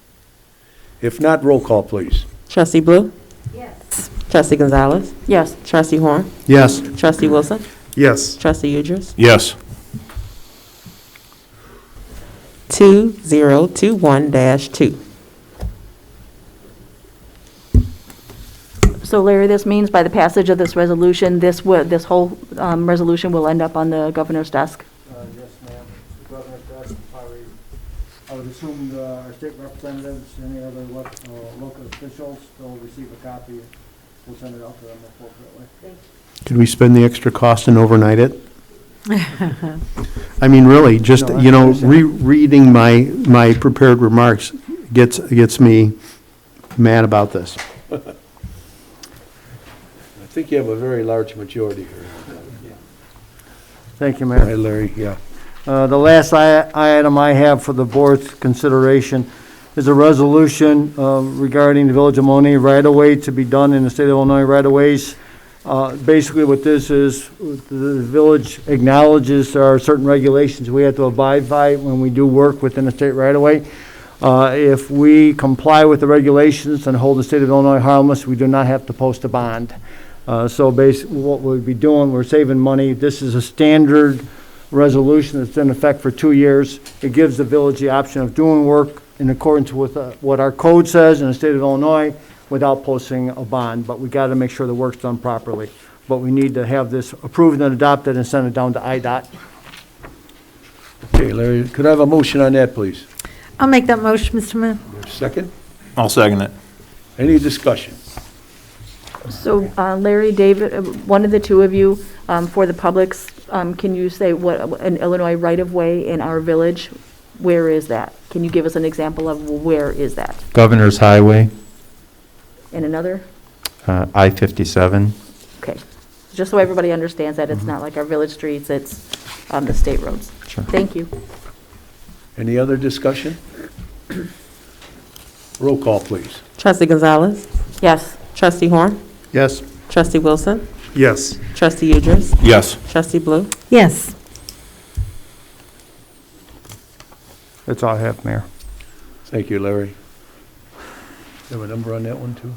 If not, roll call, please. Trustee Blue? Yes. Trustee Gonzalez? Yes. Trustee Horn? Yes. Trustee Wilson? Yes. Trustee Udris? Yes. 2021-2. So Larry, this means by the passage of this resolution, this whole resolution will end up on the governor's desk? Yes, ma'am. The governor's desk, probably, I would assume our state representatives, any other local officials, they'll receive a copy. We'll send it out to them appropriately. Could we spend the extra cost and overnight it? I mean, really, just, No, I you know, understand. rereading my prepared remarks gets me mad about this. I think you have a very large majority here. Thank you, Hi, Mayor. Larry, yeah. The last item I have for the board's consideration is a resolution regarding the Village of Monee right-of-way to be done in the state of Illinois right-of-ways. Basically, what this is, the village acknowledges there are certain regulations we have to abide by when we do work within the state right-of-way. If we comply with the regulations and hold the state of Illinois harmless, we do not have to post a bond. So basically, what we'll be doing, we're saving money. This is a standard resolution that's in effect for 2 years. It gives the village the option of doing work in accordance with what our code says in the state of Illinois without posting a bond, but we got to make sure the work's done properly. But we need to have this approved and adopted and send it down to IDOT. Okay, Larry, could I have a motion on that, please? I'll make that motion, Mr. Mayor. Second? I'll second it. Any discussion? So Larry, David, one of the two of you, for the publics, can you say what an Illinois right-of-way in our village, where is that? Can you give us an example of where is that? Governor's Highway, In another? I-57. Okay. Just so everybody understands that it's not like our village streets, it's the state roads. Sure. Thank you. Any other discussion? Roll call, please. Trustee Gonzalez? Yes. Trustee Horn? Yes. Trustee Wilson? Yes. Trustee Udris? Yes. Trustee Blue? Yes. That's all I have, Mayor. Thank you, Larry. You have a number on that one, too?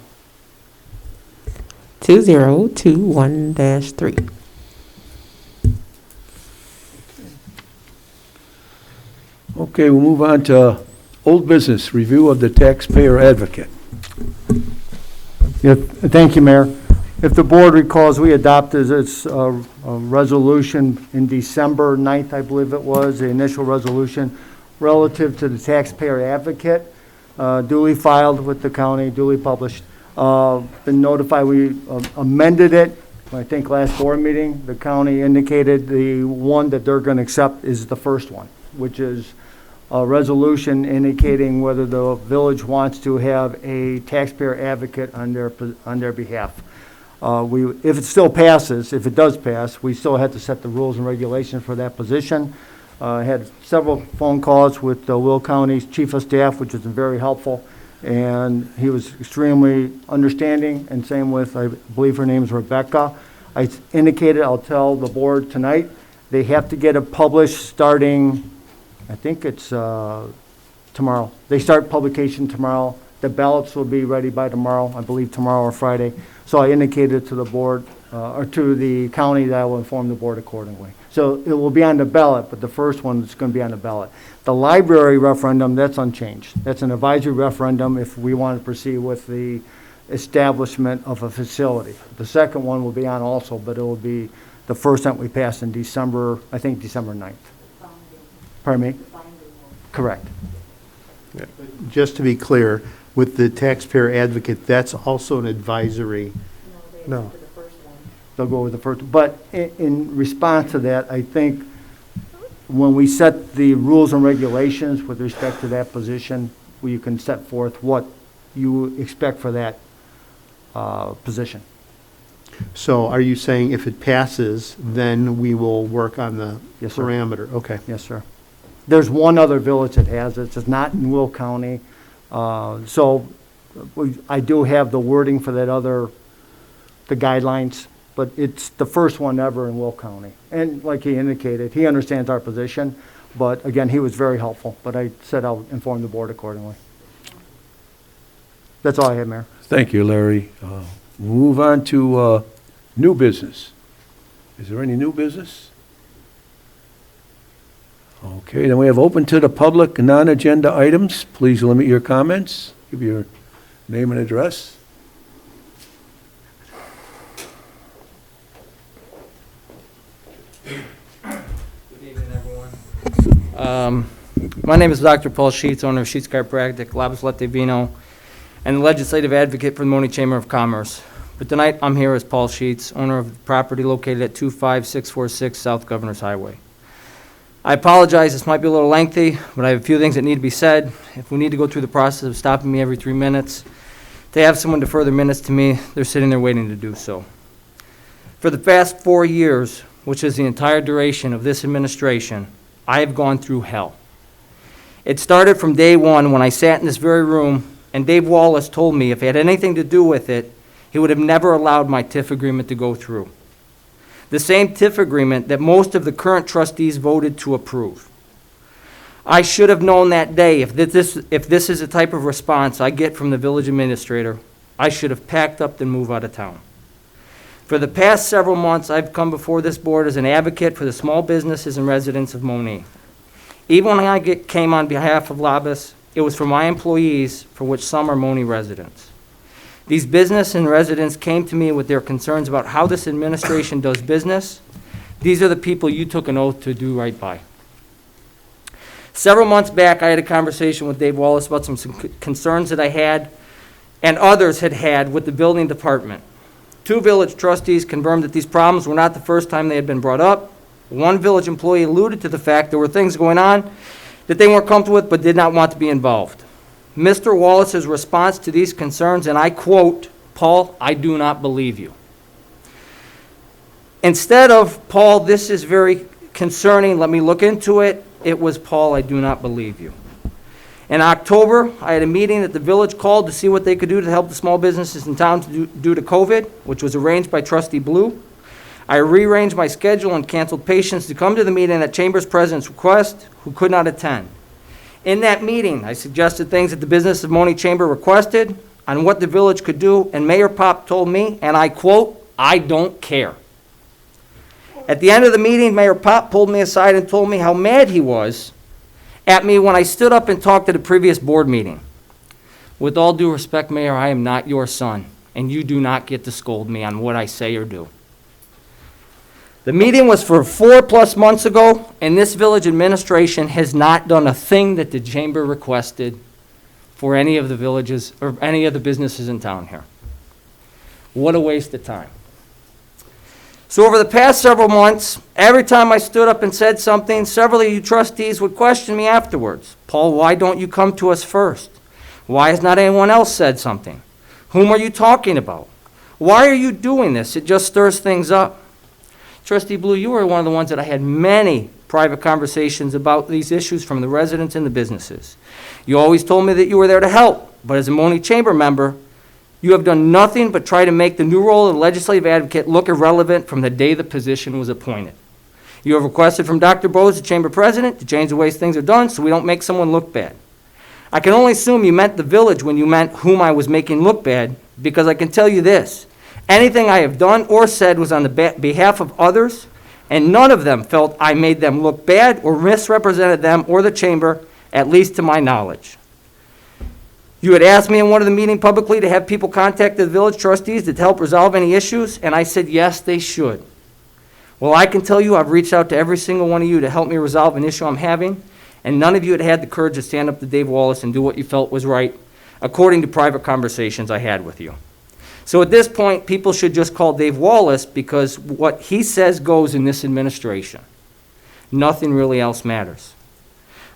2021-3. Okay, we'll move on to old business, review of the taxpayer advocate. Yeah, thank you, Mayor. If the board recalls, we adopted this a resolution in December 9th, I believe it was, the initial resolution relative to the taxpayer advocate, duly filed with the county, duly published. Been notified, we amended it, I think last board meeting. The county indicated the one that they're going to accept is the first one, which is a resolution indicating whether the village wants to have a taxpayer advocate on their behalf. If it still passes, if it does pass, we still have to set the rules and regulations for that position. I had several phone calls with Will County's chief of staff, which was very helpful, and he was extremely understanding, and same with, I believe her name is Rebecca. I indicated, I'll tell the board tonight, they have to get it published starting, I think it's tomorrow. They start publication tomorrow. The ballots will be ready by tomorrow, I believe tomorrow or Friday. So I indicated to the board, or to the county, that I will inform the board accordingly. So it will be on the ballot, but the first one is going to be on the ballot. The library referendum, that's unchanged. That's an advisory referendum if we want to proceed with the establishment of a facility. The second one will be on also, but it will be the first that we pass in December, I think December 9th. Pardon me? Correct. Just to be clear, with the taxpayer advocate, that's also an advisory. No. They'll go with the first. But in response to that, I think when we set the rules and regulations with respect to that position, you can set forth what you expect for that position. So are you saying if it passes, then we will work on the Yes, sir. parameter? Okay. Yes, sir. There's one other village that has it. It's not in Will County. So I do have the wording for that the guidelines, but it's the first one ever in Will County. And like he indicated, he understands our position, but again, he was very helpful. But I said I'll inform the board accordingly. That's all I have, Mayor. Thank you, Larry. We'll move on to new business. Is there any new business? Okay, then we have open to the public, non-agenda items. Please limit your comments. Give your name and address. Good evening, everyone. My name is Dr. Paul Sheets, owner of Sheets Chiropractic, Labs Latte Vino, and the legislative advocate for the Monee Chamber of Commerce. But tonight, I'm here as Paul Sheets, owner of the property located at 25646 South Governors Highway. I apologize, this might be a little lengthy, but I have a few things that need to be said. If we need to go through the process of stopping me every 3 minutes, to have someone defer their minutes to me, they're sitting there waiting to do so. For the past 4 years, which is the entire duration of this administration, I have gone through hell. It started from day one when I sat in this very room and Dave Wallace told me if it had anything to do with it, he would have never allowed my TIF agreement to go through. The same TIF agreement that most of the current trustees voted to approve. I should have known that day if this is the type of response I get from the village administrator, I should have packed up and moved out of town. For the past several months, I've come before this board as an advocate for the small businesses and residents of Monee. Even when I came on behalf of lobbyists, it was for my employees, for which some are Monee residents. These business and residents came to me with their concerns about how this administration does business. These are the people you took an oath to do right by. Several months back, I had a conversation with Dave Wallace about some concerns that I had and others had with the building department. 2 village trustees confirmed that these problems were not the first time they had been brought up. One village employee alluded to the fact there were things going on that they weren't comfortable with but did not want to be involved. Mr. Wallace's response to these concerns, and I quote, "Paul, I do not believe you." Instead of, "Paul, this is very concerning, let me look into it," it was, "Paul, I do not believe you." In October, I had a meeting that the village called to see what they could do to help the small businesses in town due to COVID, which was arranged by Trustee Blue. I rearranged my schedule and canceled patients to come to the meeting at Chamber's President's request who could not attend. In that meeting, I suggested things that the business of Monee Chamber requested on what the village could do, and Mayor Pop told me, and I quote, "I don't care." At the end of the meeting, Mayor Pop pulled me aside and told me how mad he was at me when I stood up and talked at a previous board meeting. With all due respect, Mayor, I am not your son, and you do not get to scold me on what I say or do. The meeting was for 4+ months ago, and this village administration has not done a thing that the chamber requested for any of the villages or any of the businesses in town here. What a waste of time. So over the past several months, every time I stood up and said something, several of you trustees would question me afterwards. Paul, why don't you come to us first? Why has not anyone else said something? Whom are you talking about? Why are you doing this? It just stirs things up. Trustee Blue, you were one of the ones that I had many private conversations about these issues from the residents and the businesses. You always told me that you were there to help, but as a Monee Chamber member, you have done nothing but try to make the new role of the legislative advocate look irrelevant from the day the position was appointed. You have requested from Dr. Bowes, the chamber president, to change the ways things are done so we don't make someone look bad. I can only assume you meant the village when you meant whom I was making look bad, because I can tell you this. Anything I have done or said was on the behalf of others, and none of them felt I made them look bad or misrepresented them or the chamber, at least to my knowledge. You had asked me in one of the meetings publicly to have people contact the village trustees to help resolve any issues, and I said yes, they should. Well, I can tell you I've reached out to every single one of you to help me resolve an issue I'm having, and none of you had had the courage to stand up to Dave Wallace and do what you felt was right, according to private conversations I had with you. So at this point, people should just call Dave Wallace, because what he says goes in this administration. Nothing really else matters.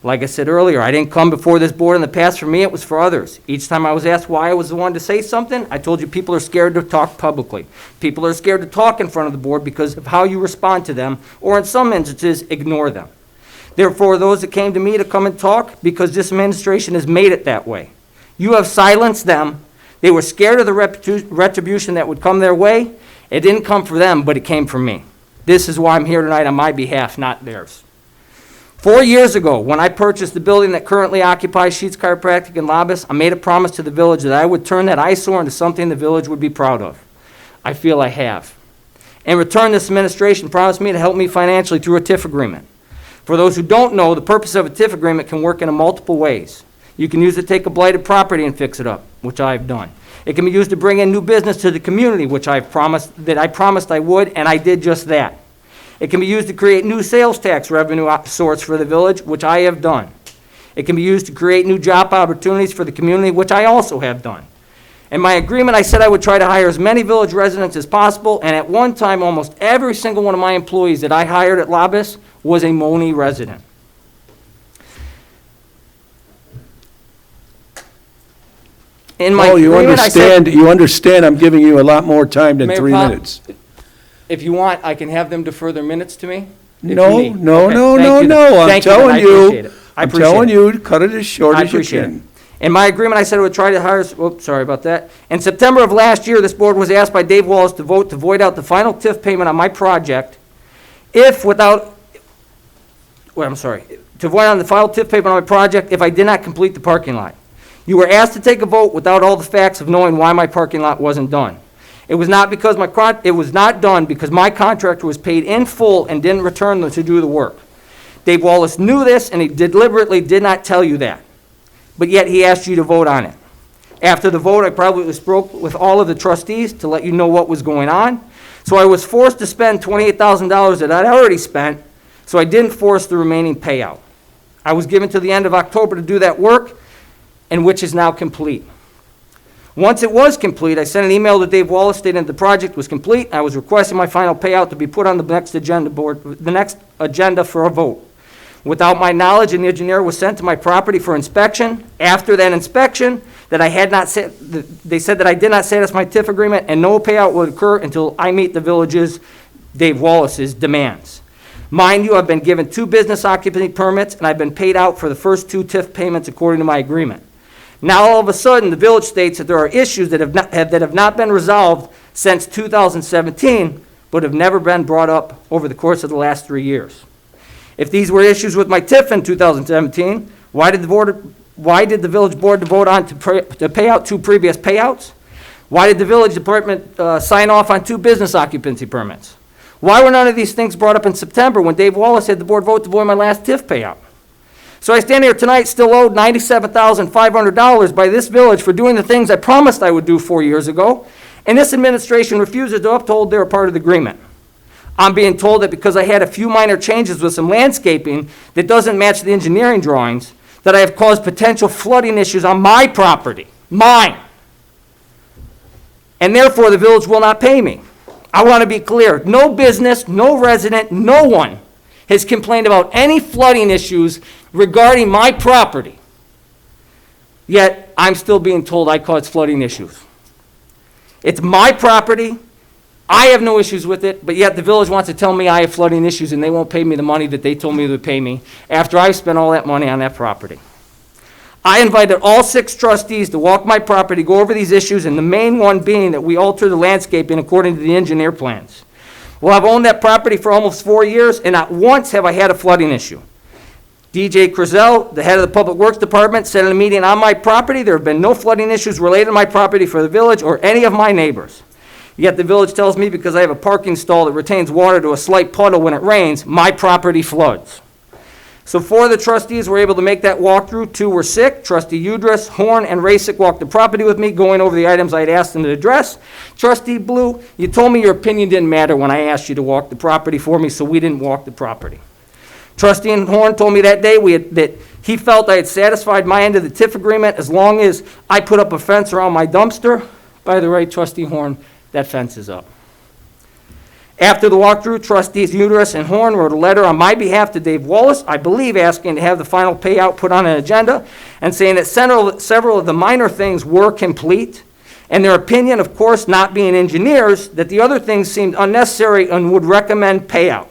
Like I said earlier, I didn't come before this board in the past for me, it was for others. Each time I was asked why I was the one to say something, I told you people are scared to talk publicly. People are scared to talk in front of the board because of how you respond to them, or in some instances, ignore them. Therefore, those that came to me to come and talk, because this administration has made it that way. You have silenced them. They were scared of the retribution that would come their way. It didn't come for them, but it came for me. This is why I'm here tonight on my behalf, not theirs. 4 years ago, when I purchased the building that currently occupies Sheets Chiropractic in Lobis, I made a promise to the village that I would turn that eyesore into something the village would be proud of. I feel I have. In return, this administration promised me to help me financially through a TIF agreement. For those who don't know, the purpose of a TIF agreement can work in multiple ways. You can use it to take a blighted property and fix it up, which I've done. It can be used to bring in new business to the community, which I promised I would, and I did just that. It can be used to create new sales tax revenue source for the village, which I have done. It can be used to create new job opportunities for the community, which I also have done. In my agreement, I said I would try to hire as many village residents as possible, and at one time, almost every single one of my employees that I hired at Lobis was a Monee resident. In my Oh, you agreement, I said- understand I'm giving you a lot more time than Mayor 3 Pop, minutes. If you want, I can have them defer their minutes to me. if you No, need. no, Okay, no, thank no, you. no, I'm Thank you, then. telling I you. appreciate it. I I'm appreciate telling it. you to cut it as short I as you appreciate it. can. In my agreement, I said I would try to hire, sorry about that. In September of last year, this board was asked by Dave Wallace to vote to void out the final TIF payment on my project to void on the final TIF payment on my project if I did not complete the parking lot. You were asked to take a vote without all the facts of knowing why my parking lot wasn't done. It was not done because my contractor was paid in full and didn't return to do the work. Dave Wallace knew this, and he deliberately did not tell you that. But yet he asked you to vote on it. After the vote, I probably spoke with all of the trustees to let you know what was going on. So I was forced to spend $28,000 that I'd already spent, so I didn't force the remaining payout. I was given to the end of October to do that work, and which is now complete. Once it was complete, I sent an email to Dave Wallace stating the project was complete. I was requesting my final payout to be put on the next agenda for a vote. Without my knowledge, an engineer was sent to my property for inspection. After that inspection, they said that I did not satisfy my TIF agreement and no payout would occur until I meet the village's, Dave Wallace's, demands. Mind you, I've been given 2 business occupancy permits and I've been paid out for the first 2 TIF payments according to my agreement. Now, all of a sudden, the village states that there are issues that have not been resolved since 2017, but have never been brought up over the course of the last 3 years. If these were issues with my TIF in 2017, why did the village board vote on to pay out 2 previous payouts? Why did the village department sign off on 2 business occupancy permits? Why were none of these things brought up in September when Dave Wallace had the board vote to void my last TIF payout? So I stand here tonight still owed $97,500 by this village for doing the things I promised I would do 4 years ago, and this administration refuses to uphold their part of the agreement. I'm being told that because I had a few minor changes with some landscaping that doesn't match the engineering drawings, that I have caused potential flooding issues on my property, mine. and therefore the village will not pay me. I want to be clear, no business, no resident, no one has complained about any flooding issues regarding my property. Yet, I'm still being told I caused flooding issues. It's my property, I have no issues with it, but yet the village wants to tell me I have flooding issues and they won't pay me the money that they told me they would pay me after I've spent all that money on that property. I invited all 6 trustees to walk my property, go over these issues, and the main one being that we alter the landscaping according to the engineer plans. Well, I've owned that property for almost 4 years, and not once have I had a flooding issue. DJ Crizel, the head of the Public Works Department, said in a meeting on my property, there have been no flooding issues related to my property for the village or any of my neighbors. Yet the village tells me because I have a parking stall that retains water to a slight puddle when it rains, my property floods. So 4 of the trustees were able to make that walkthrough. 2 were sick. Trustee Udress, Horn, and Rasick walked the property with me, going over the items I had asked them to address. Trustee Blue, you told me your opinion didn't matter when I asked you to walk the property for me, so we didn't walk the property. Trustee Horn told me that day that he felt I had satisfied my end of the TIF agreement as long as I put up a fence around my dumpster. By the way, Trustee Horn, that fence is up. After the walkthrough, trustees Udress and Horn wrote a letter on my behalf to Dave Wallace, I believe asking to have the final payout put on an agenda and saying that several of the minor things were complete, and their opinion, of course, not being engineers, that the other things seemed unnecessary and would recommend payout.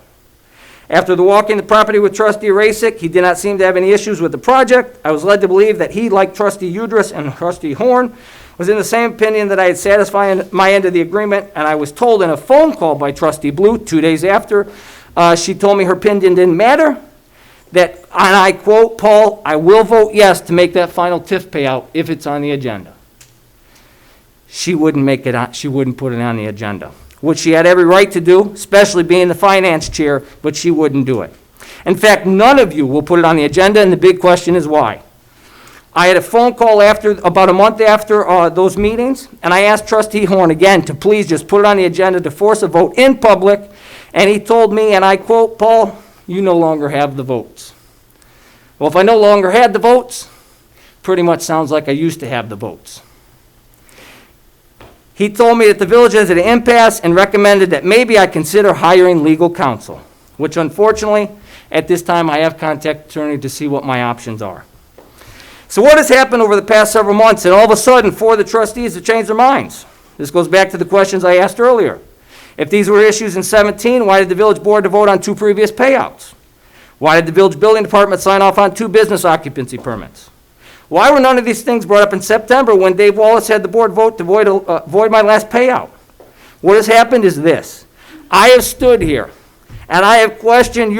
After the walking the property with Trustee Rasick, he did not seem to have any issues with the project. I was led to believe that he, like Trustee Udress and Trustee Horn, was in the same opinion that I had satisfied my end of the agreement, and I was told in a phone call by Trustee Blue 2 days after, she told me her opinion didn't matter, that, and I quote, Paul, I will vote yes to make that final TIF payout if it's on the agenda. She wouldn't make it on, she wouldn't put it on the agenda, which she had every right to do, especially being the finance chair, but she wouldn't do it. In fact, none of you will put it on the agenda, and the big question is why. I had a phone call about a month after those meetings, and I asked Trustee Horn again to please just put it on the agenda to force a vote in public, and he told me, and I quote, Paul, you no longer have the votes. Well, if I no longer had the votes, pretty much sounds like I used to have the votes. He told me that the village is at an impasse and recommended that maybe I consider hiring legal counsel, which unfortunately, at this time, I have contacted attorney to see what my options are. So what has happened over the past several months, and all of a sudden, 4 of the trustees have changed their minds? This goes back to the questions I asked earlier. If these were issues in 17, why did the village board vote on 2 previous payouts? Why did the village building department sign off on 2 business occupancy permits? Why were none of these things brought up in September when Dave Wallace had the board vote to void my last payout? What has happened is this. I have stood here and I have questioned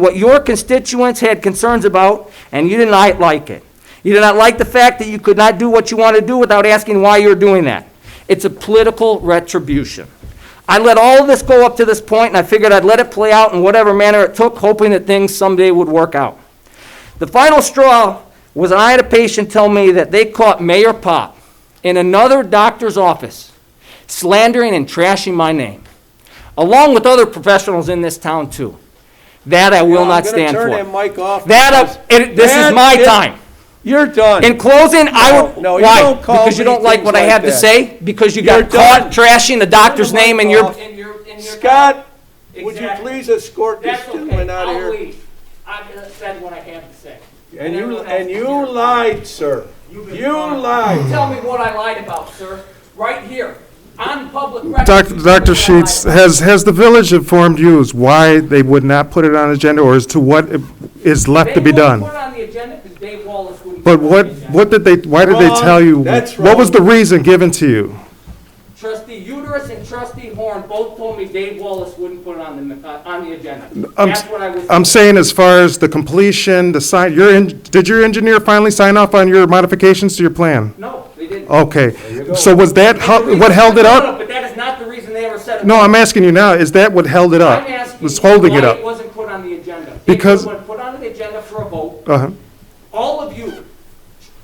what your constituents had concerns about, and you did not like it. You did not like the fact that you could not do what you want to do without asking why you're doing that. It's a political retribution. I let all of this go up to this point, and I figured I'd let it play out in whatever manner it took, hoping that things someday would work out. The final straw was when I had a patient tell me that they caught Mayor Pop in another doctor's office slandering and trashing my name, along with other professionals in this town too. That I will not stand for. I'm going to turn that mic off. This is my time. You're done. In closing, No, you why? don't call Because you me don't like things what I like have to that. say? Because you You're got caught done. trashing the doctor's Turn the name mic in your... off. Scott, would you Exactly. please escort this That's gentleman okay. out of I'll here? leave. I've said what I have to say. And everyone else can you hear. lied, sir. You lied. Tell me what I lied about, sir. Right here. On public record. Dr. Sheets, has the village informed you as why they would not put it on agenda, or as to what is left to be done? They wouldn't put it on the agenda because Dave Wallace wouldn't. But put it on the agenda. why did they tell you? That's What was wrong. the reason given to you? Trustee Udress and Trustee Horn both told me Dave Wallace wouldn't put it on the agenda. I'm- That's what I was. I'm saying as far as the completion, did your engineer finally sign off on your modifications to your plan? No, they didn't. Okay, so was that what held it No, up? but that is not the reason they ever said it. No, I'm asking you now, is that what held it up? I'm asking Was holding it why up? it wasn't put on the agenda. Because- It was put on the agenda for a vote. Uh-huh. All of you,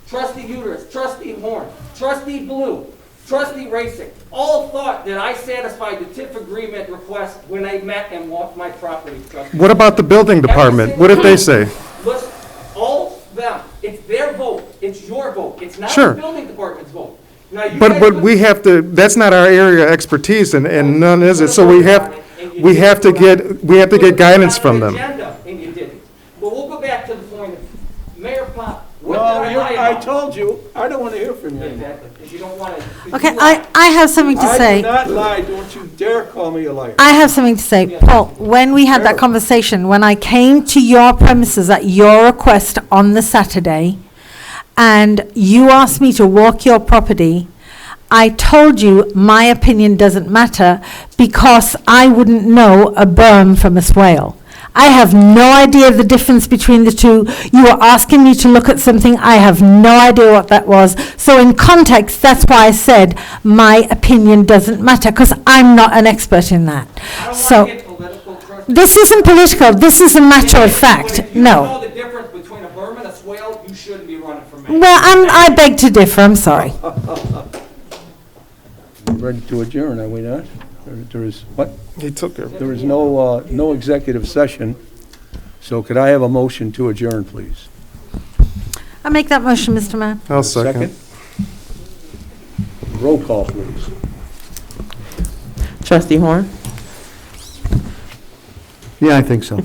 Trustee Udress, Trustee Horn, Trustee Blue, Trustee Rasick, all thought that I satisfied the TIF agreement request when I met and walked my property. Trustee. What about the building department? What did they say? Listen, all of them, it's their vote, it's your vote, it's not Sure. the building department's vote. Now, you But, guys but put- we have to, that's not our area of expertise, and none is it, so we have to get guidance from them. And you didn't. But we'll go back to the point of Mayor Pop, what did No, I lie I about? told you, I don't want to hear from you anymore. Exactly, because you don't want to. Okay, I have something to I say. did not lie, don't you dare call me a liar. I have something to say. Paul, when we had that conversation, when I came to your premises at your request on the Saturday, and you asked me to walk your property, I told you my opinion doesn't matter because I wouldn't know a berm from a swale. I have no idea the difference between the two. You were asking me to look at something. I have no idea what that was. So in context, that's why I said my opinion doesn't matter because I'm not an expert in that. I don't So want to get political. Trust me. this isn't political. This is a matter of fact. If you know No. the difference between a berm and a swale, you shouldn't be running for mayor. Well, I beg to differ. I'm sorry. Ready to adjourn, are we not? There is, what? He took her. There is no executive session, so could I have a motion to adjourn, please? I make that motion, Mr. Mayor. I'll second. Roll call, please. Trustee Horn? Yeah, I think so.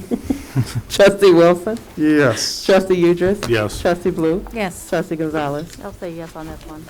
Trustee Wilson? Yes. Trustee Udris? Yes. Trustee Blue? Yes. Trustee Gonzalez? I'll say yes on this one.